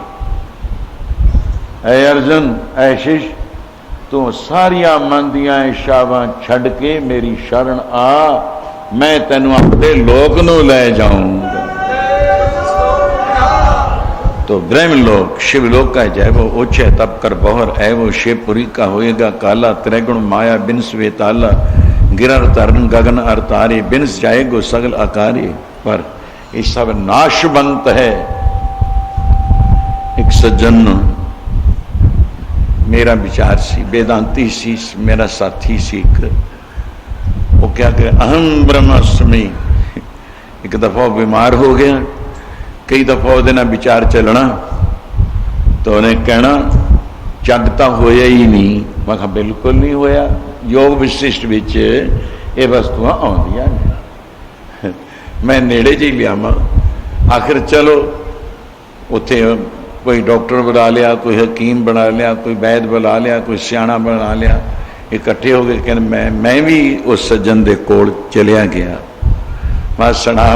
ऐ अर्जुन, ऐ शिष, तू सारिया मन दियां इच्छावां छड़ के मेरी शरण आ, मैं तेनू अपने लोक नू लै जाऊंगा। तो ब्रह्मलोक शिवलोक का जय वो ओछ है, तब कर बहुर है वो शिवपुरी का होएगा काला। त्रिगुण माया बिनस वे ताला, गिरर तरन गगन अर तारे, बिनस जाएगो सगल आकारे। पर ये सब नाशवंत है। एक सज्जन मेरा विचार सी, वेदांती सी, मेरा साथी सी, वो क्या कहे, अहम ब्रह्मास्मि। एक दफा बीमार हो गया, कई दफा ਉਹਦੇ ਨਾਲ विचार चलना, तो उन्हें कहना जग तो होया ही नहीं। मैं कहा बिल्कुल नहीं होया, योग विशिष्ट विच ये वस्तुआं आउंदियां ने। मैं नेड़े जी लियावां, आखिर चलो उत्थे कोई डॉक्टर बुला लिया, कोई हकीम बना लिया, कोई वैद बुला लिया, कोई सियाणा बना लिया, इकट्ठे हो गए। कहने मैं भी उस सज्जन दे कोल चलिया गया। मैं सुना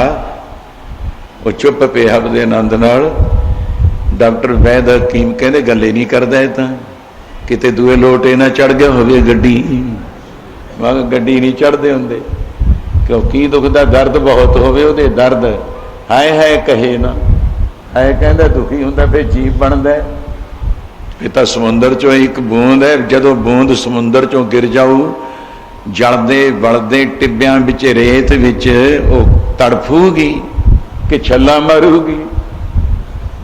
वो चुप पे अपने आनंद नाल। डॉक्टर वैद हकीम कहते गले नहीं करता, तो किते दूए लोटे ना चढ़ गया होवे गड्डी। मैं गड्डी नहीं चढ़ते होंगे, क्योंकि दुखदा दर्द बहुत होवे, उहदे दर्द हाय हाय कहे ना, हाय कहता दुखी हुंदा, फिर जीव बनता। ये तो समुंदर चों एक बूंद है, जदों बूंद समुंदर चों गिर जाऊ, जलदे बलदे टिब्बियां विच रेत विच वो तड़फूगी कि छला मारूगी।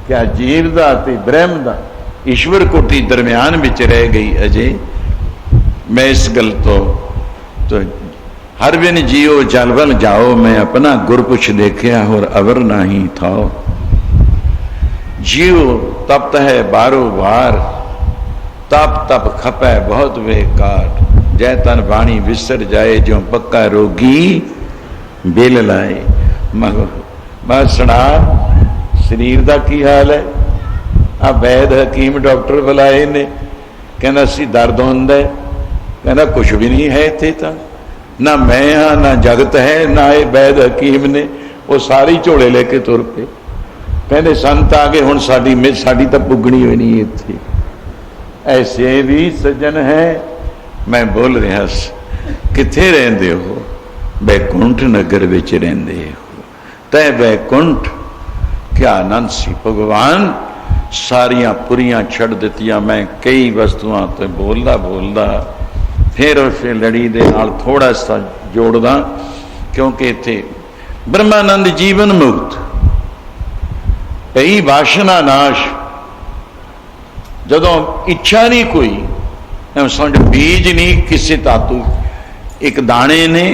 क्या जीव दा ते ब्रह्म दा ईश्वर कोटि दरम्यान विच रह गई अजे। मैं इस गल तो हर बिन जियो जलवल जाओ, मैं अपना गुरपुछ देखिया और अवर नाही थाओ। जीव तप्त है बारो बार, तप तप खपै बहुत बेकार। जय तन वाणी विसर जाए, जो पक्का रोगी बिल लाए। मैं सुना शरीर का की हाल है। आ वैद हकीम डॉक्टर बुलाए ने, कहना सी दर्द होंदा, कहना कुछ भी नहीं है इत्थे, तो ना मैं हाँ ना जगत है, ना ये वैद हकीम ने। वो सारी झोले लेके तुर पे, कहते संत आ गए हुण साडी तो पुगनी हुई नहीं इत्थे। ऐसे भी सज्जन है। मैं बोल रहा किथे रहिंदे हो? बैकुंठ नगर विच रहिंदे हो। तै बैकुंठ क्या आनंद सी। भगवान सारिया पुरियां छड़ दित्तियां। मैं कई वस्तुआं ते बोलदा फिर उस लड़ी दे नाल थोड़ा सा जोड़दा, क्योंकि इत्थे ब्रह्मानंद जीवन मुक्त, पई वासना नाश। जदों इच्छा नहीं कोई, समझ बीज नहीं किसी धातु, एक दाने ने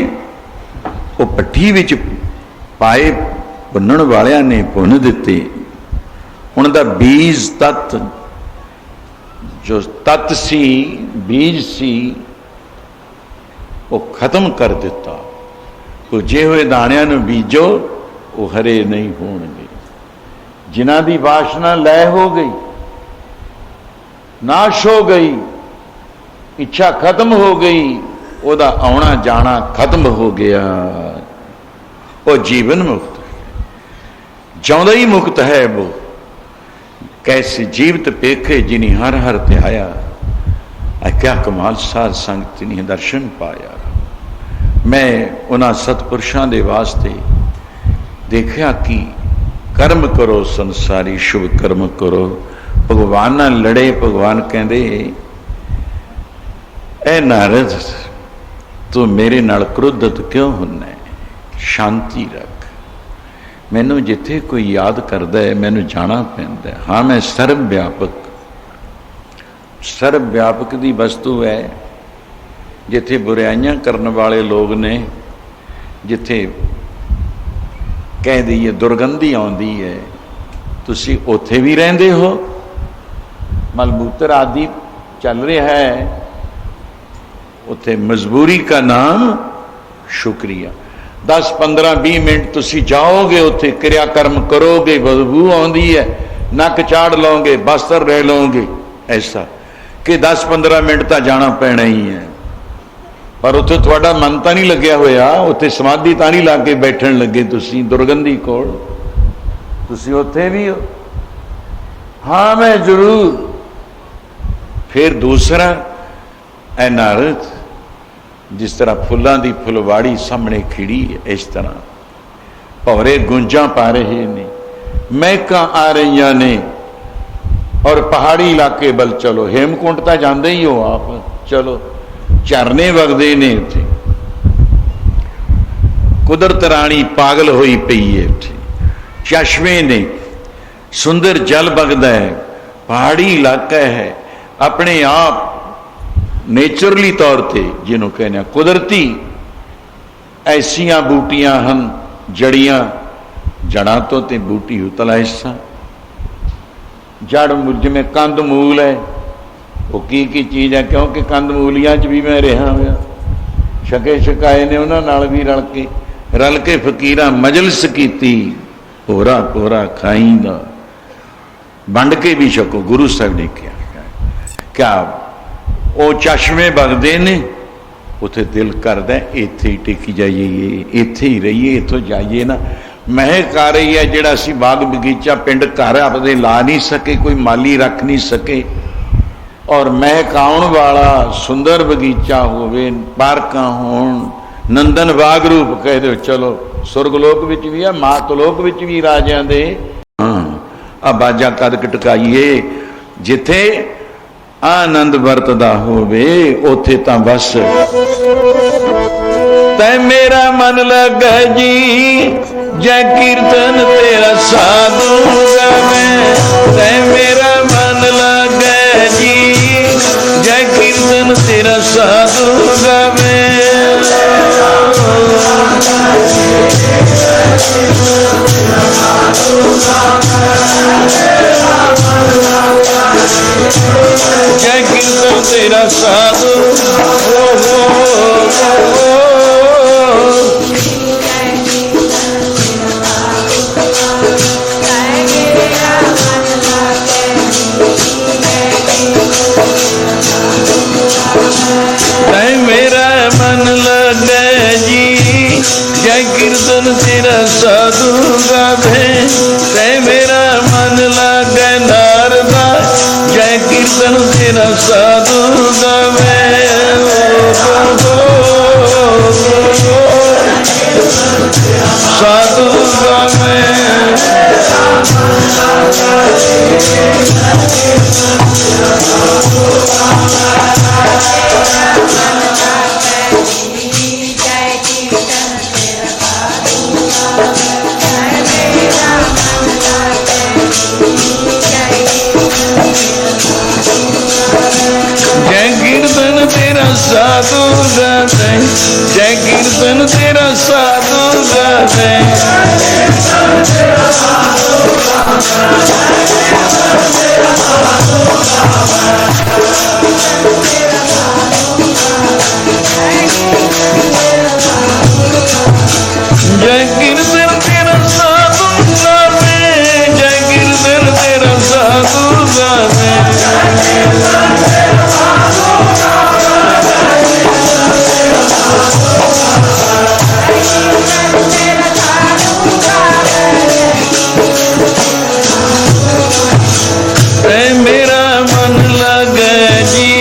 वो भट्ठी विच पाए, भुनण वालियां ने भुन दिते। उनका बीज तत्त, जो तत्त सी, बीज सी, वो खत्म कर दिता। भुजे हुए दाणियां नूं बीजो, वो हरे नहीं होणगे। जिन्हां दी वासना लय हो गई, नाश हो गई, इच्छा खत्म हो गई, ओदा आउणा जाना खत्म हो गया, वो जीवन मुक्त है, जिउंदा ही मुक्त है। वो कैसे जीवित पेखे जिनी हर हर त्याया। क्या कमाल साध संगत ने दर्शन पाया। मैं उन्हां सतपुरुषां दे वास्ते देखिया कि कर्म करो संसारी, शुभ कर्म करो। भगवान नाल लड़े। भगवान कहते ऐ नारद, तू मेरे नाल क्रोधित क्यों हुन्ना है? शांति रख। मैनू जिथे कोई याद करता है, मैनू जाना पैंदा है। हाँ, मैं सर्व व्यापक दी वस्तु है। जिथे बुराइयां करने वाले लोग ने, जिथे कह दईए दुर्गंधी आउंदी है, तुसी उथे भी रहिंदे हो। मलमूत्र आदि चल रहा है, उथे मजबूरी का नाम शुक्रिया। 10, 15, 20 मिनट तुसी जाओगे, उथे क्रियाकर्म करोगे, बदबू आउंदी है, नक चाड़ लोगे, बस्तर रह लोगे। ऐसा कि 10, 15 मिनट तो जाना पैना ही है। पर उत्थे तुहाडा मन तां नहीं लग्या होया, उत्थे समाधि तां नहीं ला के बैठण लगे तुसीं दुर्गंधी कोल, तुसीं उत्थे भी हो। हाँ मैं जरूर। फिर दूसरा ऐ नारद, जिस तरह फुल्लां दी फुलवाड़ी सामने खिड़ी है, इस तरह भवरे गूंजा पा रहे ने, महकां आ रही ने, और पहाड़ी इलाके बल चलो। हेमकुंट तां जांदे ही हो आप, चलो झरने वगदे ने उत्थे, कुदरत राणी पागल होई पई है उत्थे, चश्मे ने, सुंदर जल बगदा है, पहाड़ी इलाका है, अपने आप नेचुरली तौर पर जिन्हों कहने कुदरती ऐसियां बूटियां हन, जड़ियां, जड़ा तो ते बूटी उतला हिस्सा, जड़ जिमें कंद मूल है, वो की चीज़ है, क्योंकि कंद मूलियां च भी मैं रहा हुआ, छके छकाए ने उन्होंने नाल भी रल के फकीरा मजलिस की, पोरा पोरा खाईंदा, वंड के भी छको। गुरु साहब ने क्या वो चश्मे बगदे ने, उथे दिल करदा इत्थे ही टिक जाइए, इत्थे ही रहिए, इत्थों जाइए ना। महक आ रही है, जिहड़ा असीं बाग बगीचा पिंड घर आपदे ला नहीं सके, कोई माली रख नहीं सके, और महक आउण वाला सुंदर बगीचा होवे, पार्कां होण, नंदन बाग रूप कह दो, चलो सुरगलोक विच भी है, मातलोक विच भी राजियां दे आ बाजा कद कटकाइए, जिथे आनंद वरतदा होवे उथे तां बस तै मेरा मन लग जी, जय कीर्तन तेरा साधु गावे, तै मेरा मन लग जी, जय कीर्तन तेरा साधु गावे। जय कीर्तन तेरा साधु मेरा मन लगे जी, जय कीर्तन तेरा साधु गावे, तै मेरा मन लगे नारदा, जय कीर्तन तेरा साधु गावे। साधु गावे साधु गावे, जय कीर्तन तेरा साधु गावे, जय कीर्तन तेरा साधु गावे, जय कीर्तन तेरा साधु गावे। मेरा मन लगे जी,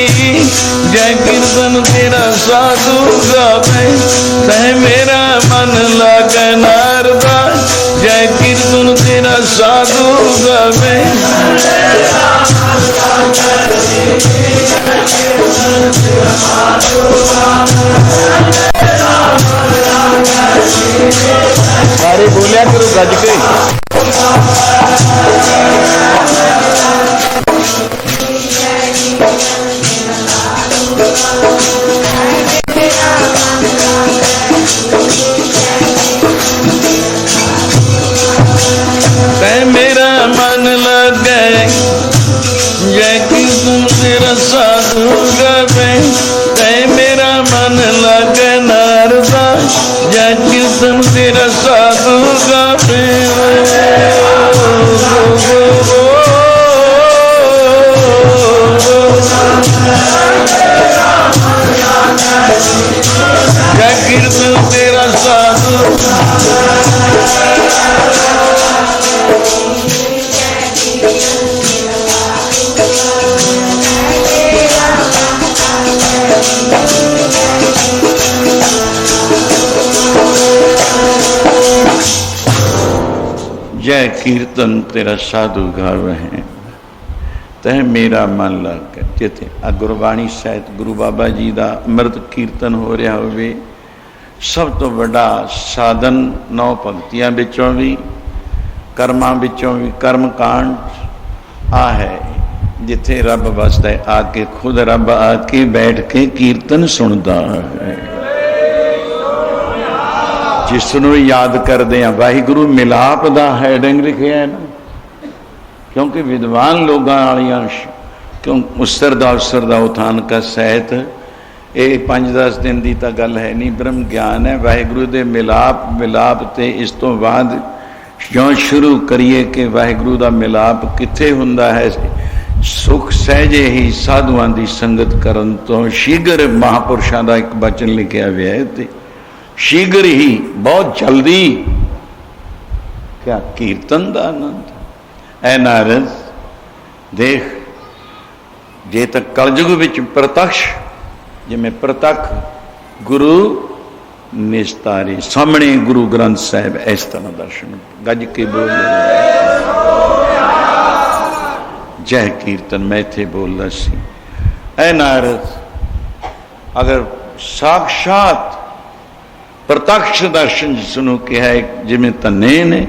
जय कीर्तन तेरा साधु गावे, तै मेरा मन लगे नारदा, जय कीर्तन तेरा साधु गावे। सारे बोलिया करो गज के। मेरा मन लगे, जय कीर्तन तेरा साधु गावे, तै मेरा मन लगे नारदा, जय कीर्तन तेरा साधु गावे। जय कीर्तन तेरा साधु गावे हैं तह मेरा मन लग गया। जिथे आ गुरबाणी सहित गुरु बाबा जी का अमृत कीर्तन हो रहा होवे, सब तो बड़ा साधन 9 भगतियां विचों भी कर्मां विचों भी कर्म कांड आ है, जिथे रब वसदा है। आके खुद रब आके बैठ के कीर्तन सुनता है। जिसनों याद करते हैं वाहिगुरु मिलाप का हैडिंग लिखिया है ना, क्योंकि विद्वान लोगों वालियां क्यों उसर दा उथान का सहित ये 5-10 दिन की तो गल है नहीं, ब्रह्म ज्ञान है। वाहिगुरु दे मिलाप ते इस तो बाद क्यों शुरू करिए कि वाहिगुरु का मिलाप किथे हुंदा है। सुख सहजे ही साधुआं की संगत करन तो शीघ्र महापुरुषों का एक वचन लिखा हुआ है, ते शीघ्र ही बहुत जल्दी क्या कीर्तन का आनंद। ऐ नारद देख, जे तक कलयुग विच प्रत्यक्ष जिमें प्रत्यक्ष गुरु निस्तारे सामने गुरु ग्रंथ साहिब इस तरह दर्शन गज के बोल जय कीर्तन मैं थे बोलदा सी। ऐ नारद, अगर साक्षात प्रत्यक्ष दर्शन जिसनों कहा है, जिमें तन्ने ने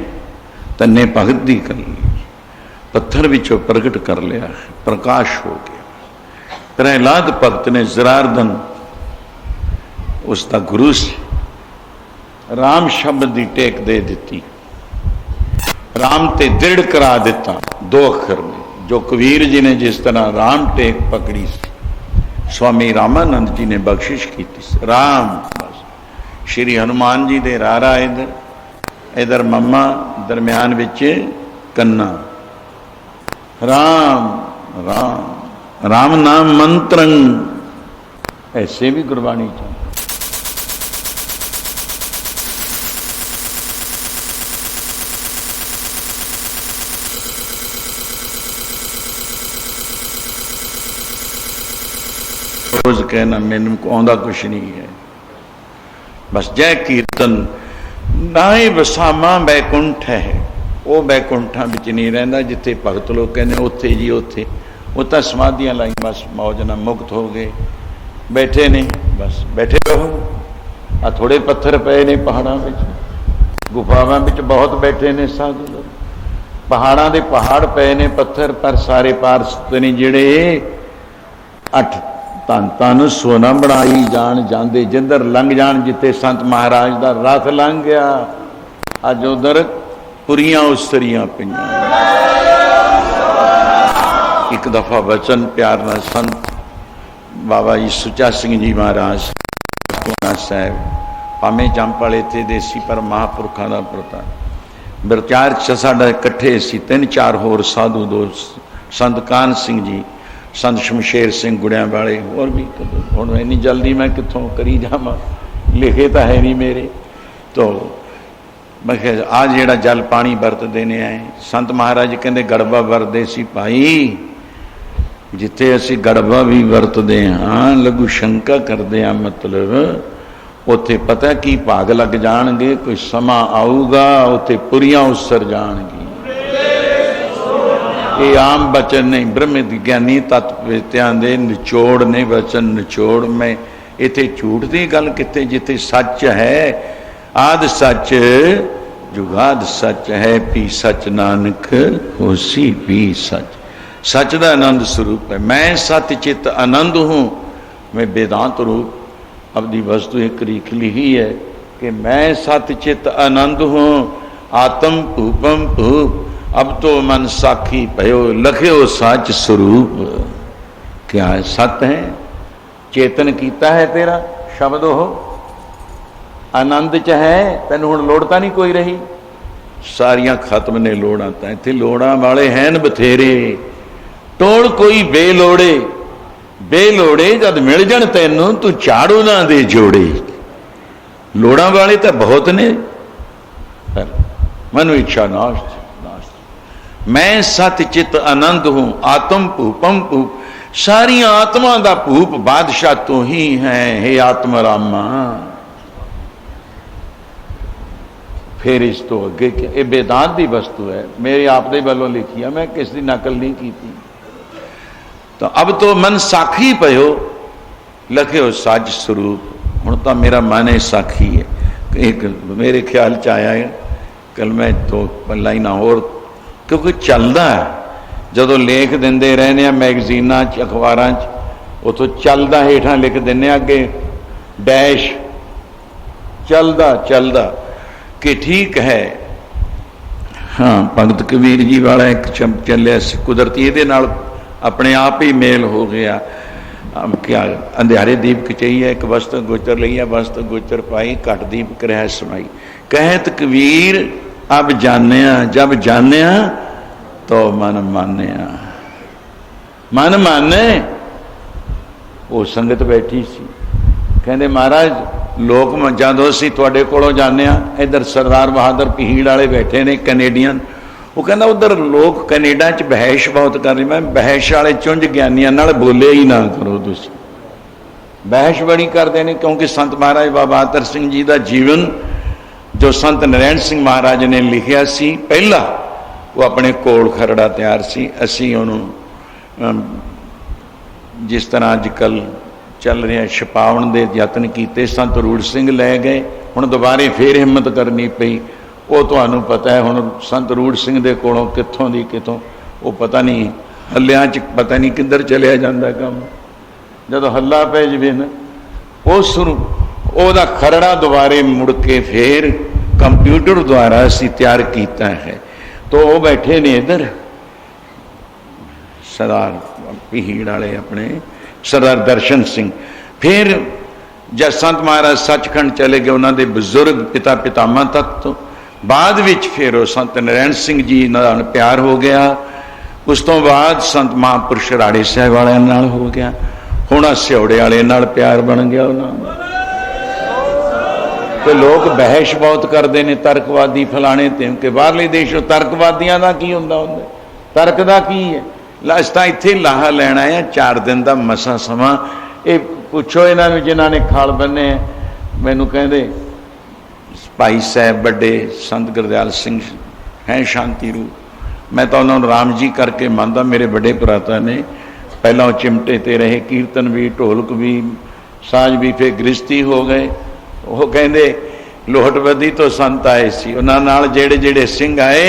तन्ने भगत दी कर ली, पत्थर विचों प्रगट कर लिया, प्रकाश हो गया। प्रहलाद भगत ने जरारदन उसका गुरु से राम शब्द की टेक दे दी, राम ते दृढ़ करा दिता 2 अखर में। जो कबीर जी ने जिस तरह राम टेक पकड़ी, स्वामी रामानंद जी ने बख्शिश की थी राम। बस श्री हनुमान जी दे रारा इधर मम्मा, दरम्यान विच कन्ना। राम राम राम नाम मंत्रं, ऐसे भी गुरबाणी चाहिए। रोज कहना मैनू आंदा कुछ नहीं है, बस जय कीर्तन। नाए वसामा बैकुंठ है, वो बैकुंठा विच नहीं रहिंदा जिथे भगत लोग कहते उत्थे जी उत्थे। वो तो समाधियां लाई, बस मौज ना मुक्त हो गए, बैठे ने, बस बैठे रहो। आ थोड़े पत्थर पे ने पहाड़ों में, गुफावां में बहुत बैठे ने साधु लोग। पहाड़ों के पहाड़ पे ने पत्थर, पर सारे पारस ने जिहड़े 8 धन धन सोना बनाई जान जाते, जिधर लंघ जान, जिथे संत महाराज का रथ लंघ गया, अज उधर पुरियां उसरियां पईयां। एक दफा वचन प्यार नाल संत बाबा जी सुचा सिंह जी महाराज साहब, भावें जंप वाले थे देसी, पर महापुरखों का प्रताप। विचार साडा इकट्ठे सी 3-4 होर साधु दोस्त, संत कान सिंह जी, संत शमशेर सिंह गुड़िया वाले, और भी हुण इन्नी जल्दी मैं कितों करी जावां, लिखे तो है नहीं मेरे। तो मैं आ जिहड़ा जल पानी वरतदे ने आए, संत महाराज कहंदे गड़बा वरतदे सी भाई, जिथे असी गड़बा भी वरतदे हाँ, लघु शंका करदे हाँ, मतलब उत्थे पता की भाग लग जाणगे, कोई समा आऊगा उत्थे पुरियां उसर जाणगी। ये आम वचन नहीं, ब्रह्म विज्ञानी तत्ववेत्यां दे निचोड़ ने, वचन निचोड़। मैं इत्थे झूठ की गल किथे, जिथे सच है आद सच जुगाद सच है, पी सच नानक होसी भी सच। सच का आनंद स्वरूप है। मैं सत्य चित आनंद हूँ, मैं वेदांत रूप अपनी वस्तु एक लिखी ही है कि मैं सत्य चित आनंद हूँ, आत्म भूपम भूप, अब तो मन साखी भयो, लख्यो सच स्वरूप। क्या है? सत्य है, चेतन कीता है तेरा शब्द हो, आनंद च है, तेन हुण लोड़ता नहीं कोई रही, सारियां खत्म ने लोड़ा। तो इत्थे लोड़ा वाले हैं बथेरे, टोल कोई बेलोड़े, बेलोड़े जद मिल जाण तैनू तू झाड़ू ना दे जोड़े। लोड़ा वाले तो बहुत ने, पर मनु इच्छा नाश। मैं सत्य चित आनंद हूं, आत्म भूपम भूप, सारियां आत्मा का भूप बादशाह तू ही है, हे आत्मा रामा। फिर इस तो अगे ये वेदांत की वस्तु है, मेरे आप दे वालों लिखी है, मैं किसी की नकल नहीं की थी। तो अब तो मन साखी पयो लख्यो सच स्वरूप, हुण तो मेरा मन है साखी है। एक मेरे ख्याल च आया है, कल मैं तो लाइना होर क्योंकि चलता है, जो लेख देंदे रहने मैगजीनां च अखबारां च, उतों चलदा हेठां लिख दिने अगे डैश चलदा चलदा कि ठीक है। हाँ, भगत कबीर जी वाला एक चलिया कुदरती ये नाल अपने आप ही मेल हो गया। क्या अंधियारे दीप चाहिए एक वस्त गोचर लिया, वस्त गोचर पाई घट दीप करह समाई। कहत कबीर अब जानिया, जब जानिया तो मन मानिया। मन माने वो संगत बैठी सी, कहते महाराज लोग जदों असीं तुहाडे कोलों जाने, इधर सरदार बहादुर पीड़ वाले बैठे ने कैनेडियन, वो कहना उधर लोग कनेडा च बहस बहुत कर रहे, मैं बहस वाले चुंझ ज्ञानियों नाल बोले ही ना करो, तुसीं बहस बड़ी करते हैं। क्योंकि संत महाराज बाबा आतर सिंह जी का जीवन जो संत नारायण सिंह महाराज ने लिखिया सी पहला, वो अपने कोल खरड़ा तैयार सी। असीं उहनूं जिस तरह अजकल चल रहा छपाउण दे यतन किए, संत रूड़ सिंह लै गए, हुण दोबारे फिर हिम्मत करनी पई। वो तुहानूं पता है हुण संत रूड़ सिंह दे कोलों कित्थों दी कितों, वो पता नहीं हल्लियां च पता नहीं किधर चलिया जांदा काम। जदों हल्ला पै जावे ना उस ओहदा खरड़ा दोबारे मुड़ के फिर कंप्यूटर द्वारा असीं तैयार कीता है। तो वो बैठे ने इधर सरदार पीड़ वाले अपने सरदार दर्शन सिंह। फिर जब संत महाराज सचखंड चले गए, उन्होंने बजुर्ग पिता पितामह तक तो बाद विच फिर वो संत नारायण सिंह जी नाल प्यार हो गया। उस तो बाद संत महापुरुष राड़े साहब वाले नाल हो गया, हुण सियोड़े वाले नाल प्यार बन गया उन्होंने। तो लोग बहस बहुत करते हैं तर्कवादी फलाने ते कि बाहरले देश तर्कवादियों का की हुंदा हुंदा, तर्क का की है। लास्टा इत्थे लाहा लैना है 4 दिन का मसा समा। ये पुछो इन्होंने जिन्होंने खाल बने, मैनू कहते भाई साहब बड़े संत गुरदयाल सिंह हैं शांति रूप, मैं तो उन्होंने राम जी करके मानता, मेरे बड़े भराता ने। पहला वो चिमटे ते रहे, कीर्तन भी ढोलक भी साज भी, फिर गृहस्थी हो गए। वो कहते लोहटबद्दी तो संत आए सी, उन्होंने नाल जेड़े जेड़े सिंह आए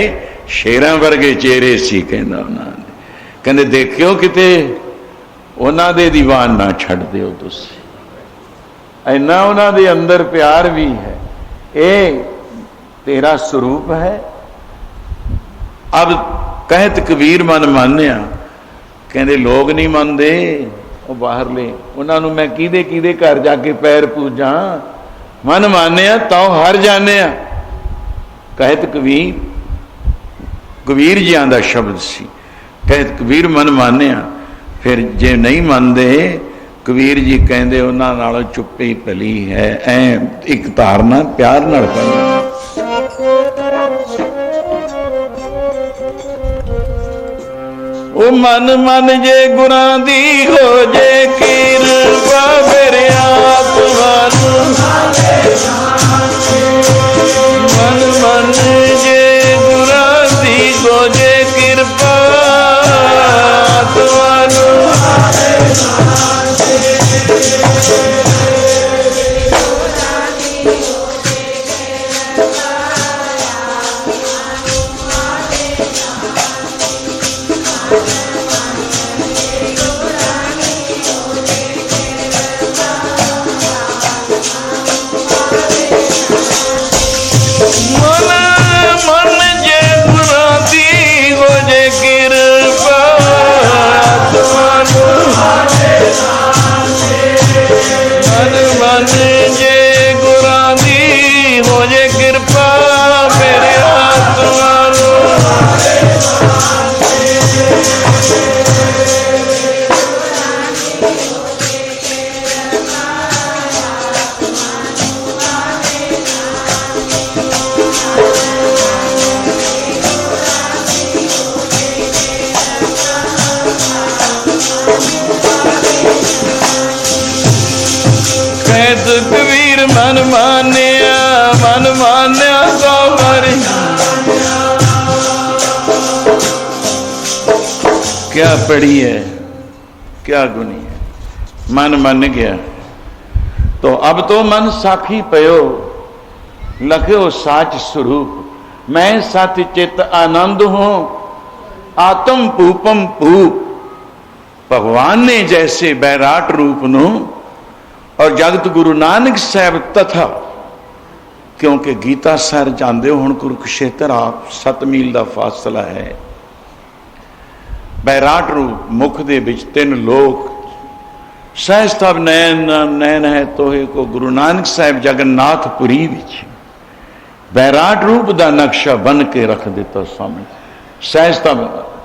शेरां वर्गे चेहरे सी, कहंदा उन्होंने कहते देखियो किते उन्हां दे दीवान ना छड्ड दिओ तुसीं, इन्ना उन्हां दे अंदर प्यार भी है। ये तेरा स्वरूप है। अब कहत कबीर मन मानिया, कहते लोग नहीं मनते वो बाहरले, उन्होंने मैं किदे किदे घर जाके पैर पूजा, मन मानिया तो हर जाने। कहत कबीर कबीर जियां दा शब्द सी, कहत कबीर मन मानिया। फिर जे नहीं मानते कबीर जी कहते उन्होंने नालों चुप्पी भली है, ऐ एक धारना प्यार नाल करना। ओ मन मन जे गुरां दी हो जे किरपा मेरे आत्मा मन मन जे गुरां दी हो जे किरपा आत्मा मन मानिया तो क्या पढ़ी है, क्या गुनी है। मन मन गया तो अब तो मन साखी पयो, लख्यो साच स्वरूप। मैं सत्य चित आनंद हूं, आत्म पूपम पूप। भगवान ने जैसे बैराट रूप नु और जगत गुरु नानक साहब तथा, क्योंकि गीता सर जाते हो हुण कुरुक्षेत्र आप 7 मील का फासला है। बैराट रूप मुख दे विच 3 लोक, सहस्त्रब नैन नैन है तोहे को। गुरु नानक साहब जगन्नाथपुरी विच बैराट रूप का नक्शा बन के रख दिता सामने। सहस्त्रब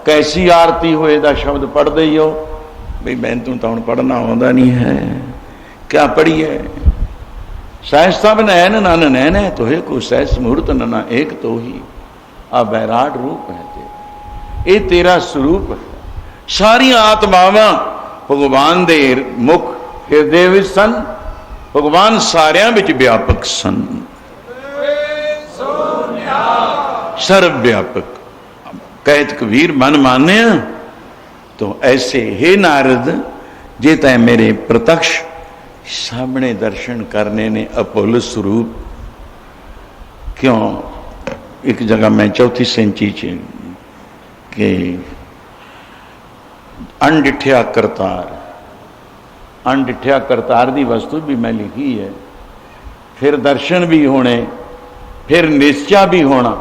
कैसी आरती होए दा शब्द पढ़ते ही हो भाई, मैं तो हुण पढ़ना आउंदा नहीं है, क्या पढ़ी है। सहस्त्रब नैन नन नैन है तोहे को, सहस मुहूर्त नना एक तो ही। आ बैराट रूप है तेरा, ये तेरा स्वरूप है। सारिया आत्मावां भगवान दे मुख हिरदे विच सन, भगवान सारियां विच व्यापक सन, सर्व व्यापक। कहत कबीर मन माने तो ऐसे हे नारद, जे तै मेरे प्रत्यक्ष सामने दर्शन करने ने अपुल स्वरूप। क्यों एक जगह मैं चौथी सेंची च कि अनडिठिया करतार, अनडिठिया करतार की वस्तु भी मैं लिखी है। फिर दर्शन भी होने, फिर निश्चा भी होना।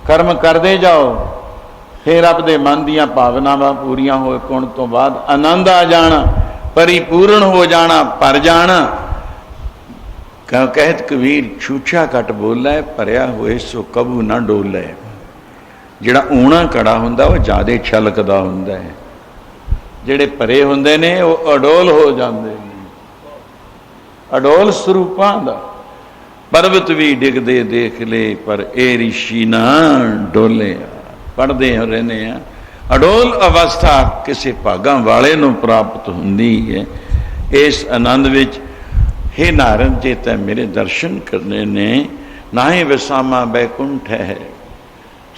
कर्म करते जाओ, फिर अपने मन दियां भावनावां पूरियां हो होण तो बाद आनंद आ जाना, परिपूर्ण हो जाना, भर जाना। कहत कबीर छूछा घट बोलै, भरिया होए सो कबू ना डोलै। जिहड़ा ऊणा कड़ा हुंदा वो ज़्यादा छलकदा हुंदा है, जिहड़े भरे हुंदे ने वो अडोल हो जाते हैं। अडोल स्वरूपां दा पर्वत भी डिगदे देख ले, पर ए ऋषि ना डोले। पढ़ते रहने अडोल अवस्था किसी भागां वाले नूं प्राप्त हुंदी है। इस आनंद विच हे नारद जी तै मेरे दर्शन करने ने, ना ही विसामा बैकुंठ है।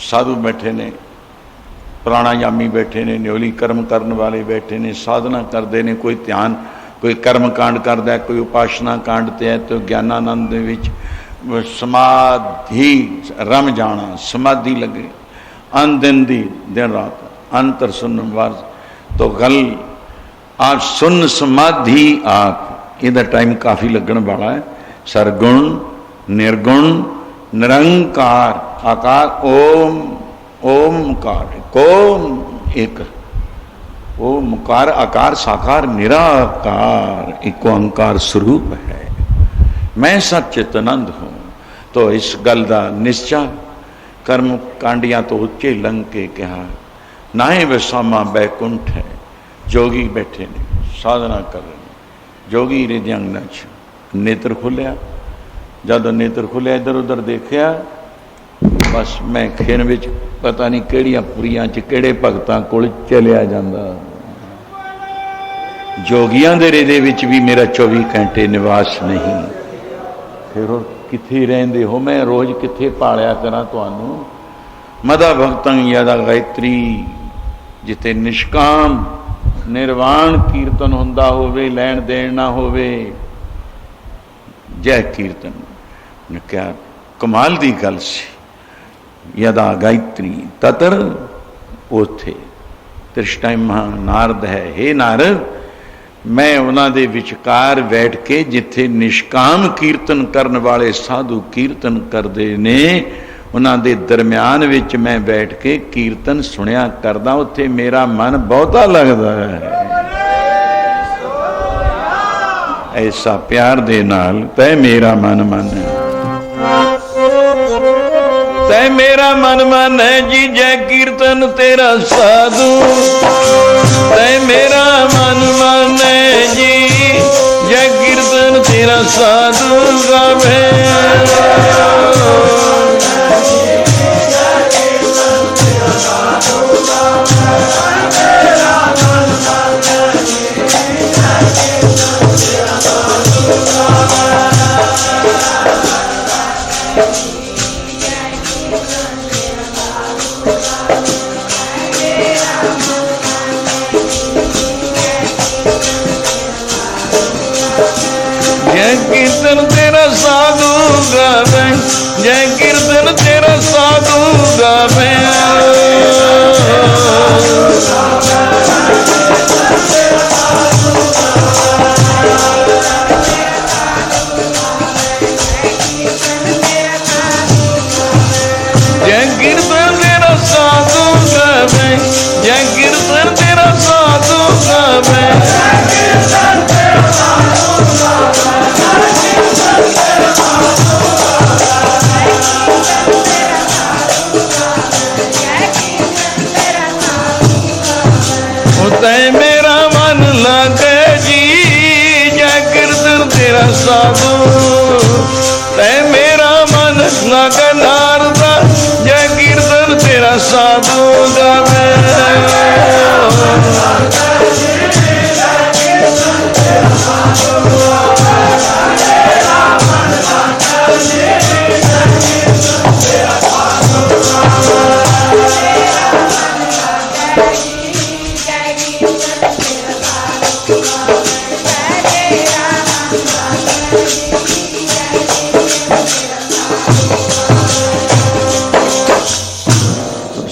साधु बैठे ने, प्राणायामी बैठे ने, न्योली कर्म करने वाले बैठे ने, साधना करते ने। कोई ध्यान, कोई कर्म कांड करता है, कोई उपासना कांड ते है, तो ज्ञानानंद विच समाधि रम जाना, समाधि लगे अन दिन दी दिन रात अंतर सुन वर्ष। तो गल आप सुन समाधि आप इहदा टाइम काफ़ी लगन वाला है। सरगुण निर्गुण निरंकार आकार ओम ओमकार, कोम एक ओमकार आकार साकार निराकार एक ओंकार स्वरूप है। मैं सच्चिदानंद हूँ। तो इस गल का निश्चय कर्म कांडियां तो उच्चे लंघ के कहा, ना ही विसामा बैकुंठ है। जोगी बैठे ने, साधना कर रहे हैं। जोगी हृदयंगना नेत्र खुलिया, जब नेत्र खुलिया इधर उधर देखिया, बस मैं खिन विच पता नहीं किहड़ियां पुरियां च किहड़े भगतां कोल चलिया जांदा। जोगियां दे हृदय विच भी मेरा 24 घंटे निवास नहीं। फिर किथे रहिंदे हो, मैं रोज किथे पालिया करा तुहानू। मदा भगतं यदा गायत्री, जिथे निष्काम निर्वाण कीर्तन हुंदा होवे, लैण देण ना होवे, जय कीर्तन। ने क्या कमाल दी गल सी। यदा गायत्री ततर ओथे तिस टाइम नारद है। हे नारद, मैं उन्होंने विचकार बैठ के जिथे निष्काम कीर्तन करने वाले साधु कीर्तन करते ने, उन्होंने दरम्यान विच मैं बैठ के कीर्तन सुनिया करदा। उत्थे मेरा मन बहुता लगता है। ऐसा प्यार दे नाल तै मेरा मन मन है, तै मेरा मन मन है जी। जय कीर्तन तेरा साधु, तै मेरा मन मन है जी। जय कीर्तन तेरा साधु गावे। कीर्तन तेरा साधु गावे, जय कीर्तन तेरा साधु गावे। जय कीर्तन तेरा साधु गावे, जय कीर्तन तेरा साधु गावे। तय मेरा मन लागे जी, जय कीर्तन तेरा साधु। तय मेरा मन लागे नारदा, जय कीर्तन तेरा साधु गावे।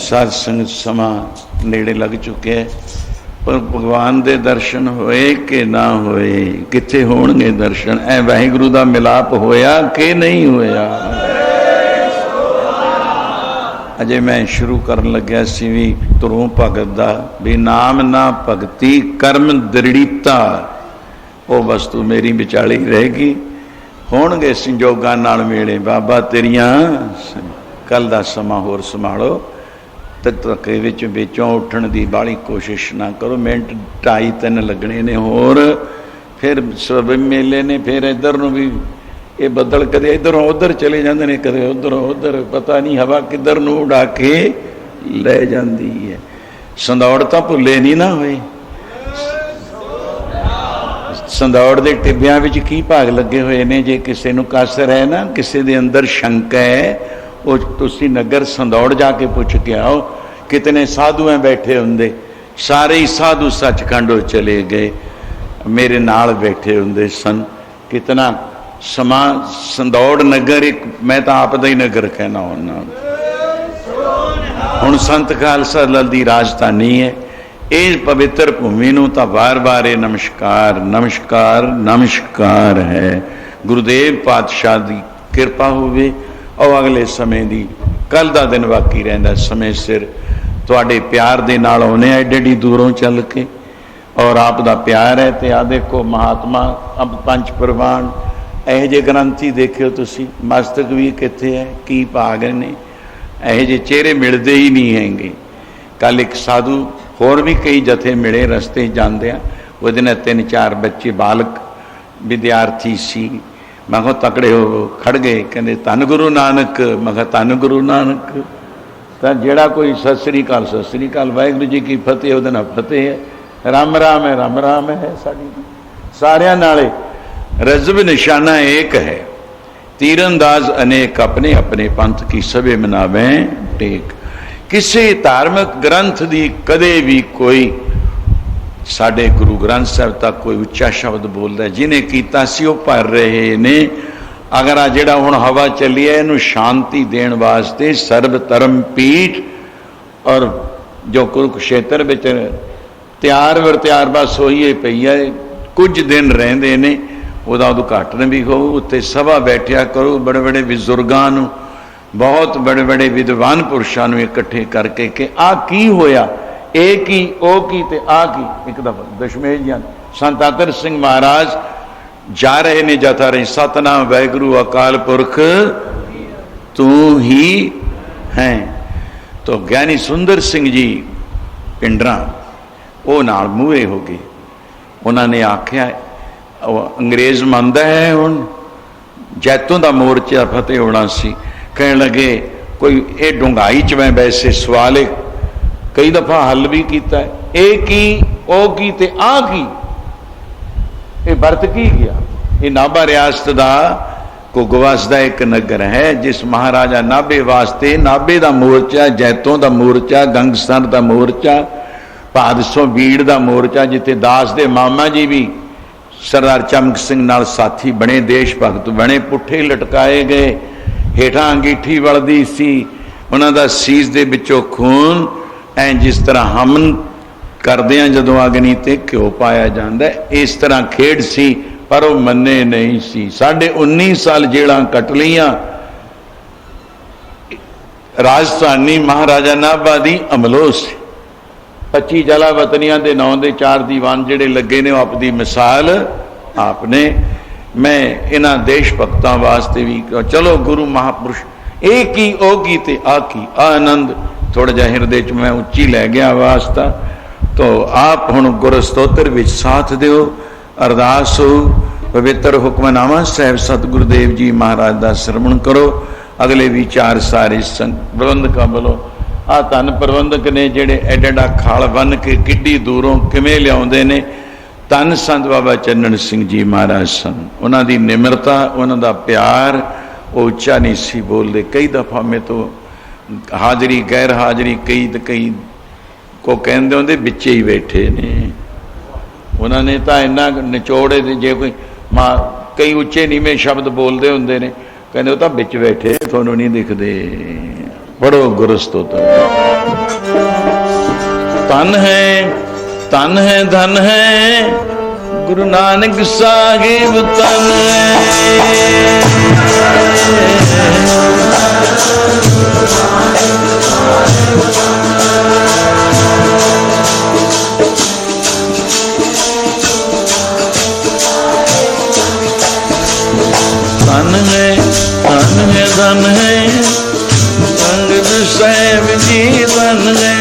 साध संगत समा नेड़े लग चुके है, पर भगवान दे दर्शन होए कि ना होए, किथे होणगे दर्शन? ऐ वाहिगुरु दा मिलाप होया कि नहीं होया? अजे मैं शुरू करन लग्या सी भी तुरों भगत दा भी नाम ना भगती कर्म दृढ़ीता, वो वस्तु मेरी विचाली रहेगी। होणगे संजोगां नाल मेले बाबा तेरियां, कल दा समा होर संभालो, धक्के विचों उठण की बाली कोशिश ना करो। मिनट 2.5-3 लगने ने होर, फिर सब मेले ने, फिर इधर नूं भी ये बदल कदे इधरों उधर चले जाते हैं, कदे उधरों उधर, पता नहीं हवा किधर नूं उड़ा के ले जाती है। संदौड़ तो भुले नहीं ना होए। संदौड़ के टिब्बियां विच की भाग लगे हुए ने? जे किसी नूं कसर है ना, किसी दे अंदर शंका है, वो तुसी नगर संदौड़ जाके पूछ के आओ, कितने साधु हैं बैठे होंगे, सारे ही साधु सचखंड चले गए, मेरे नाल बैठे होंगे सन। कितना समा संदौड़ नगर एक, मैं तो आप दा ही नगर कहना होना। हुण संत खालसा दल दी राजधानी है। इस पवित्र भूमि नूं तां बार बार ये नमस्कार नमस्कार नमस्कार है। गुरुदेव पातशाह की कृपा होवे और अगले समय की कल का दिन बाकी रहिंदा, समय सिर तुहाडे प्यार दे नाल आउणे एडी एडी दूरों चल के, और आप दा प्यार है। तो आ देखो महात्मा अब पंच प्रवान यह जे ग्रंथी देखियो तुसी, मस्तक भी कित्थे है, की भाग ने, यह जे चेहरे मिलते ही नहीं हैंगे। कल एक साधु होर भी कई जथे मिले रस्ते जांदे, वो 3-4 बच्चे बालक विद्यार्थी सी। मैं कहा तकड़े हो खड़ गए, कहते धन गुरु नानक। मैं कहा धन गुरु नानक। तो जेड़ा कोई सत श्री अकाल सत श्री अकाल, वाहिगुरू जी की फतेह, उहदे नाल फतेह है, राम राम है राम राम है। साडी सारियां नाले रज़ब निशाना एक है, तीरंदाज अनेक, अपने अपने पंथ की सभे मनावें टेक। किसी धार्मिक ग्रंथ की कदे भी कोई साढ़े गुरु ग्रंथ साहब तक कोई उच्चा शब्द बोलता है, जिन्हें किया सी वो भर रहे ने। अगर आ जिहड़ा हुण हवा चली है, इनू शांति देण वास्ते सर्व धर्म पीठ और जो कुरुक्षेत्र विच तैयार वर तैयार बस होई पई है, कुछ दिन रहिंदे ने, उहदा उद्घाटन भी हो, उत्ते सभा बैठिया करो, बड़े बड़े बजुर्गां नूं, बहुत बड़े बड़े विद्वान पुरुषों नूं इकट्ठे करके कि आ की होया, ए की ओ की ते आ की। एक दफा दशमेश जी संत अतर सिंह महाराज जा रहे ने जथा रही, सतनाम वाहिगुरू अकाल पुरख तू ही है। तो ज्ञानी सुंदर सिंह जी पिंडरा वो नाल मूहे हो गए। उन्होंने आख्या अंग्रेज मंनदा है हुण जैतों का मोर्चा फतेह होना सी। कहने लगे कोई ये डूंघाई च मैं वैसे सवाल कई दफा हल भी किया, ए की ओ की ते आ की, ये बरत की गया। ये नाभा रियासत का घुग्गवास का एक नगर है, जिस महाराजा नाभे वास्ते नाभे का मोर्चा, जैतों का मोर्चा, गंगसर का मोर्चा, भादसों बीड़ का मोर्चा, जिथे दास दे मामा जी भी सरदार चमक सिंह नाल साथी बने, देश भगत बने, पुठे लटकाए गए, हेठां अंगीठी वलदी सी, उन्हां दा सीस दे विचों खून ऐ जिस तरह हमन करदे हां जदों अग्नि ते घ्यो पाया जांदा है, इस तरह खेड सी, पर वो मन्ने नहीं सी। 19.5 साल जेलां कट लियां। राजधानी महाराजा नाभा दी अमलों से 25 जला वतनियां दे 9 दे 4 दीवान जिहड़े लगे ने, आपदी मिसाल आपने। मैं इन्हां देश भक्तां वास्ते भी चलो गुरु महापुरुष ए की ओ की ते आ की आनंद थोड़ा जिहा हिरदे च मैं उच्ची लै गया वास्ता। तो आप हुण गुरस्तोत्र विच साथ दिओ, अरदास हो, पवित्र हुक्मनामा साहिब सतगुरुदेव जी महाराज दा श्रवण करो। अगले विचार सारे संग प्रबंधकां वालों आ धन प्रबंधक ने जिहड़े एडा एडा खाल बन के किड्डी दूरों किवें लिआउंदे ने। धन संत बाबा चन्नन सिंह जी महाराज सन, उन्हां दी निमरता, उन्हां दा प्यार वो उच्चा नहीं सी बोलते। कई दफा में तो हाजरी गैर हाजरी कई को कहते होंगे बिचे ही बैठे ने, उन्होंने तो इन्ना निचोड़े जे कोई मां कई उच्चे नीवें शब्द बोलते होंगे ने, कहते तो बिच बैठे थोनों नहीं दिखते। पढ़ो गुरु स्तोत्र। तन है धन है गुरु नानक साहिब तन धन है अंगद साहिब जी धन है।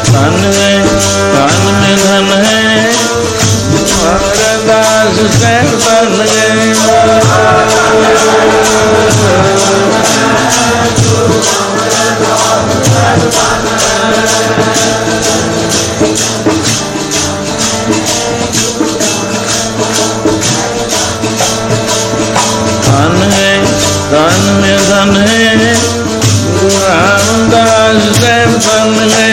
धन है दास साहिब धन है। धन है गुरु रामदास साहिब धन है।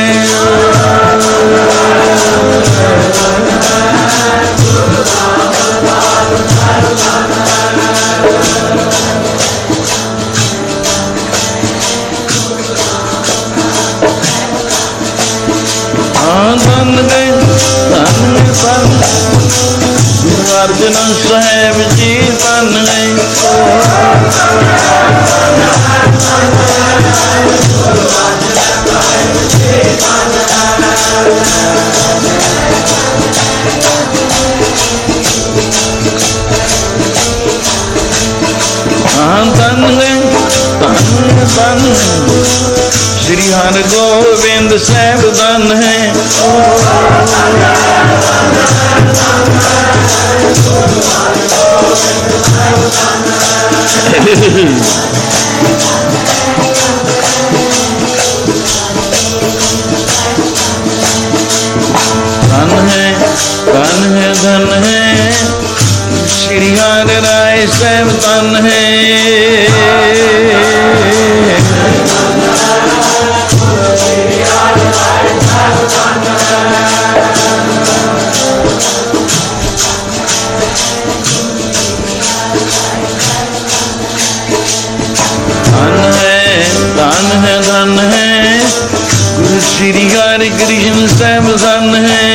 अर्जुन साहिब जी धन है। धन श्री हर गोविंद साहिब धन है। धन है श्री हर राय साहिब धन है। धन है गुरु श्री हरि कृष्ण साहिब धन है।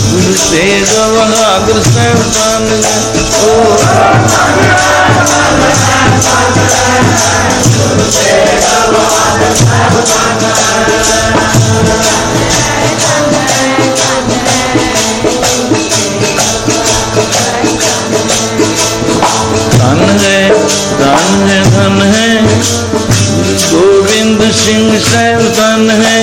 गुरु तेग बहादुर साहिब धन धन है गोविंद सिंह साहिब धन है।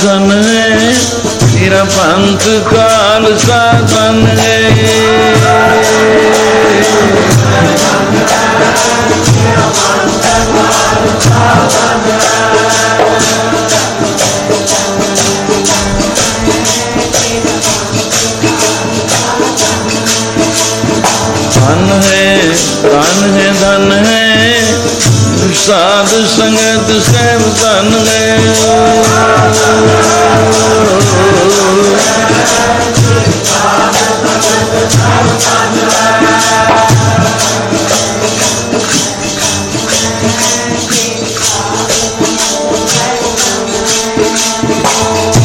धन है तेरा पंथ खालसा धन है। धन है साध संगत सैव धन है।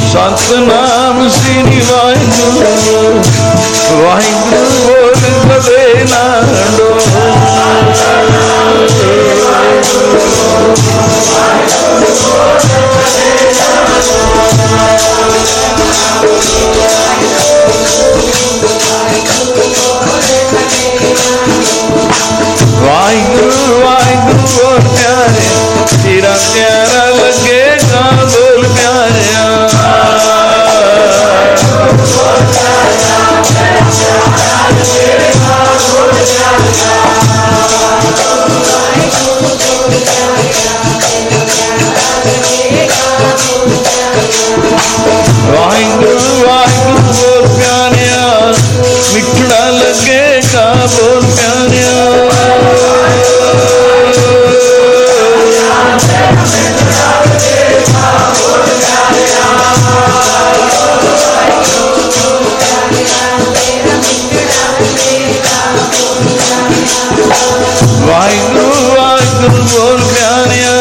सतनाम श्री वाहिगुरु वाहिगुरु बोल कदे ना डो। वाहिगुरु वाहिगुरु बोल प्यारे तेरा प्यारा लगेगा बोल प्यारे। वाहिगुरु वाहिगुरु बोल प्यारिया मिठड़ा लगेगा बोल प्यारिया। वाहिगुरु वाहिगुरु बोल प्यारिया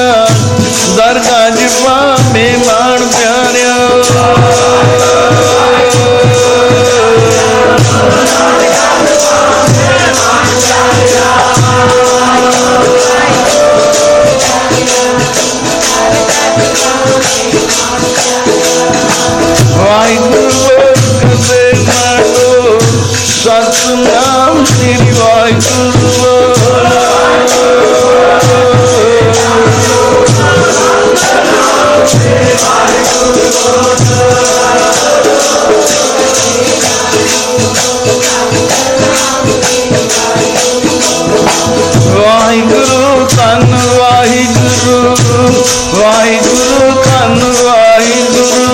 दरगाह जिपा मेहमान प्यारिया। वाहिगुरु बोल मारो सतनाम श्री वाहिगुरु। वाहिगुरु धन वाहिगुरु वाहिगुरु धन वाहिगुरु।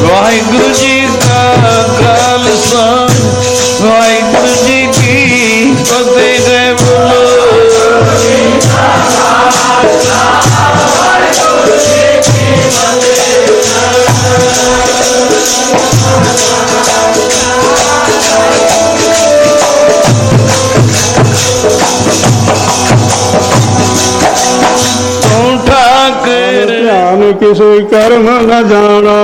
वाहिगुरु जी का खालसा वाहिगुरु जी की फतेह है बोलो। ध्यान किसे कर्म न जाना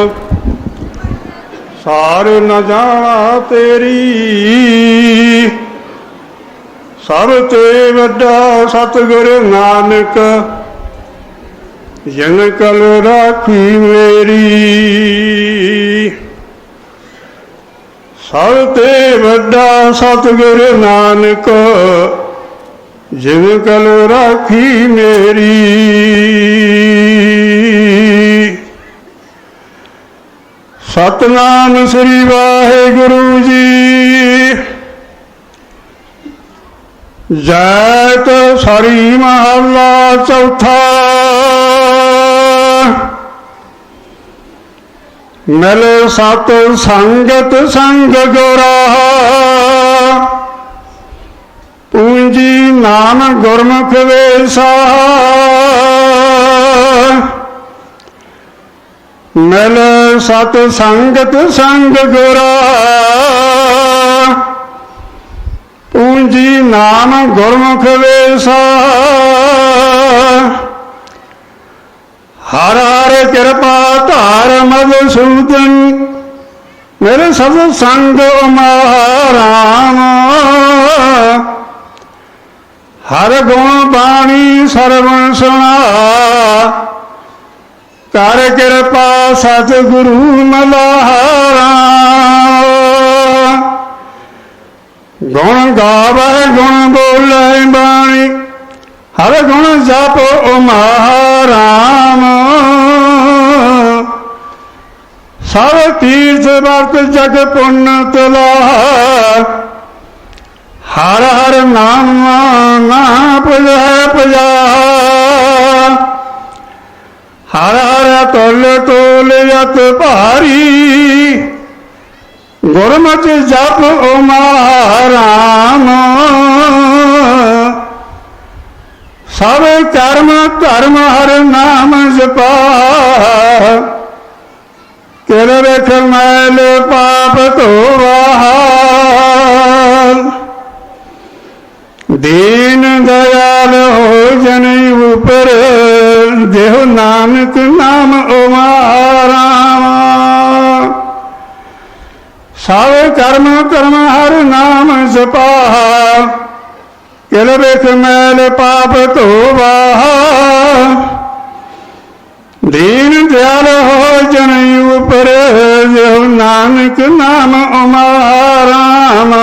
सार न जाना तेरी। सब ते वड्डा सतगुरु नानक जन कल राखी मेरी। सब ते वड्डा सतगुरु नानक जिन कल राखी मेरी। सतनाम श्री वाहिगुरु जी जैत सरी महला चौथा। मिल सत संगत संग गोरा पूंजी नाम गुरमुख वेसा। मिल सत संगत संग गोरा पूंजी नाम गुरमुख वेसा। हर हर कृपा धार मधुसूदन मेरे सब संग महाराम। हर गुण बाणी सरवण सुना ਕਰ ਕਿਰਪਾ ਸਤਿਗੁਰੂ ਮਲਹਾਰਾ ਗੁਣ ਗਾਵੈ ਗੁਣ ਬੋਲੇ ਬਾਣੀ ਹਰ ਗੁਣ ਜਪੋ ਮਹਾਰਾਮ ਸਭ ਤੀਰਥ ਵਰਤ ਜਗ ਪੁੰਨ ਤੁਲਾਰ ਹਰ ਹਰ ਨਾਮ ਨਾ ਪੁਜੈ ਪੁਜਾਰ ਹਰ ਹਰ ਤੁਲ ਤੁਲ ਯਤ ਭਾਰੀ ਗੁਰਮਤਿ ਜਪ ਮਹਾਰਾਮ ਸਭ ਕਰਮ ਧਰਮ ਹਰ ਨਾਮ ਜਪਾ ਕਿਲ ਵੇਖ ਮੈਲ ਪਾਪ ਧੋਵਾ ਦੀਨ ਦਇਆਲ ਹੋ ਜਨ ਉਪਰ ਦੇਹੁ ਨਾਨਕ ਨਾਮ ਓਮਾਰਾਮ ਸਭ ਕਰਮ ਕਰਮ ਹਰ ਨਾਮ ਜਪਾ ਕਿਲ ਵੇਖ ਮੈਲ ਪਾਪ ਧੋਵਾ ਦੀਨ ਦਿਆਲ ਹੋ ਜਨ ਉਪਰ ਦੇਹੁ ਨਾਨਕ ਨਾਮ ਓਮਾਰਾਮ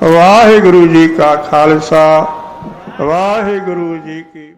ਵਾਹਿਗੁਰੂ ਜੀ ਕਾ ਖਾਲਸਾ ਵਾਹਿਗੁਰੂ ਜੀ ਕੀ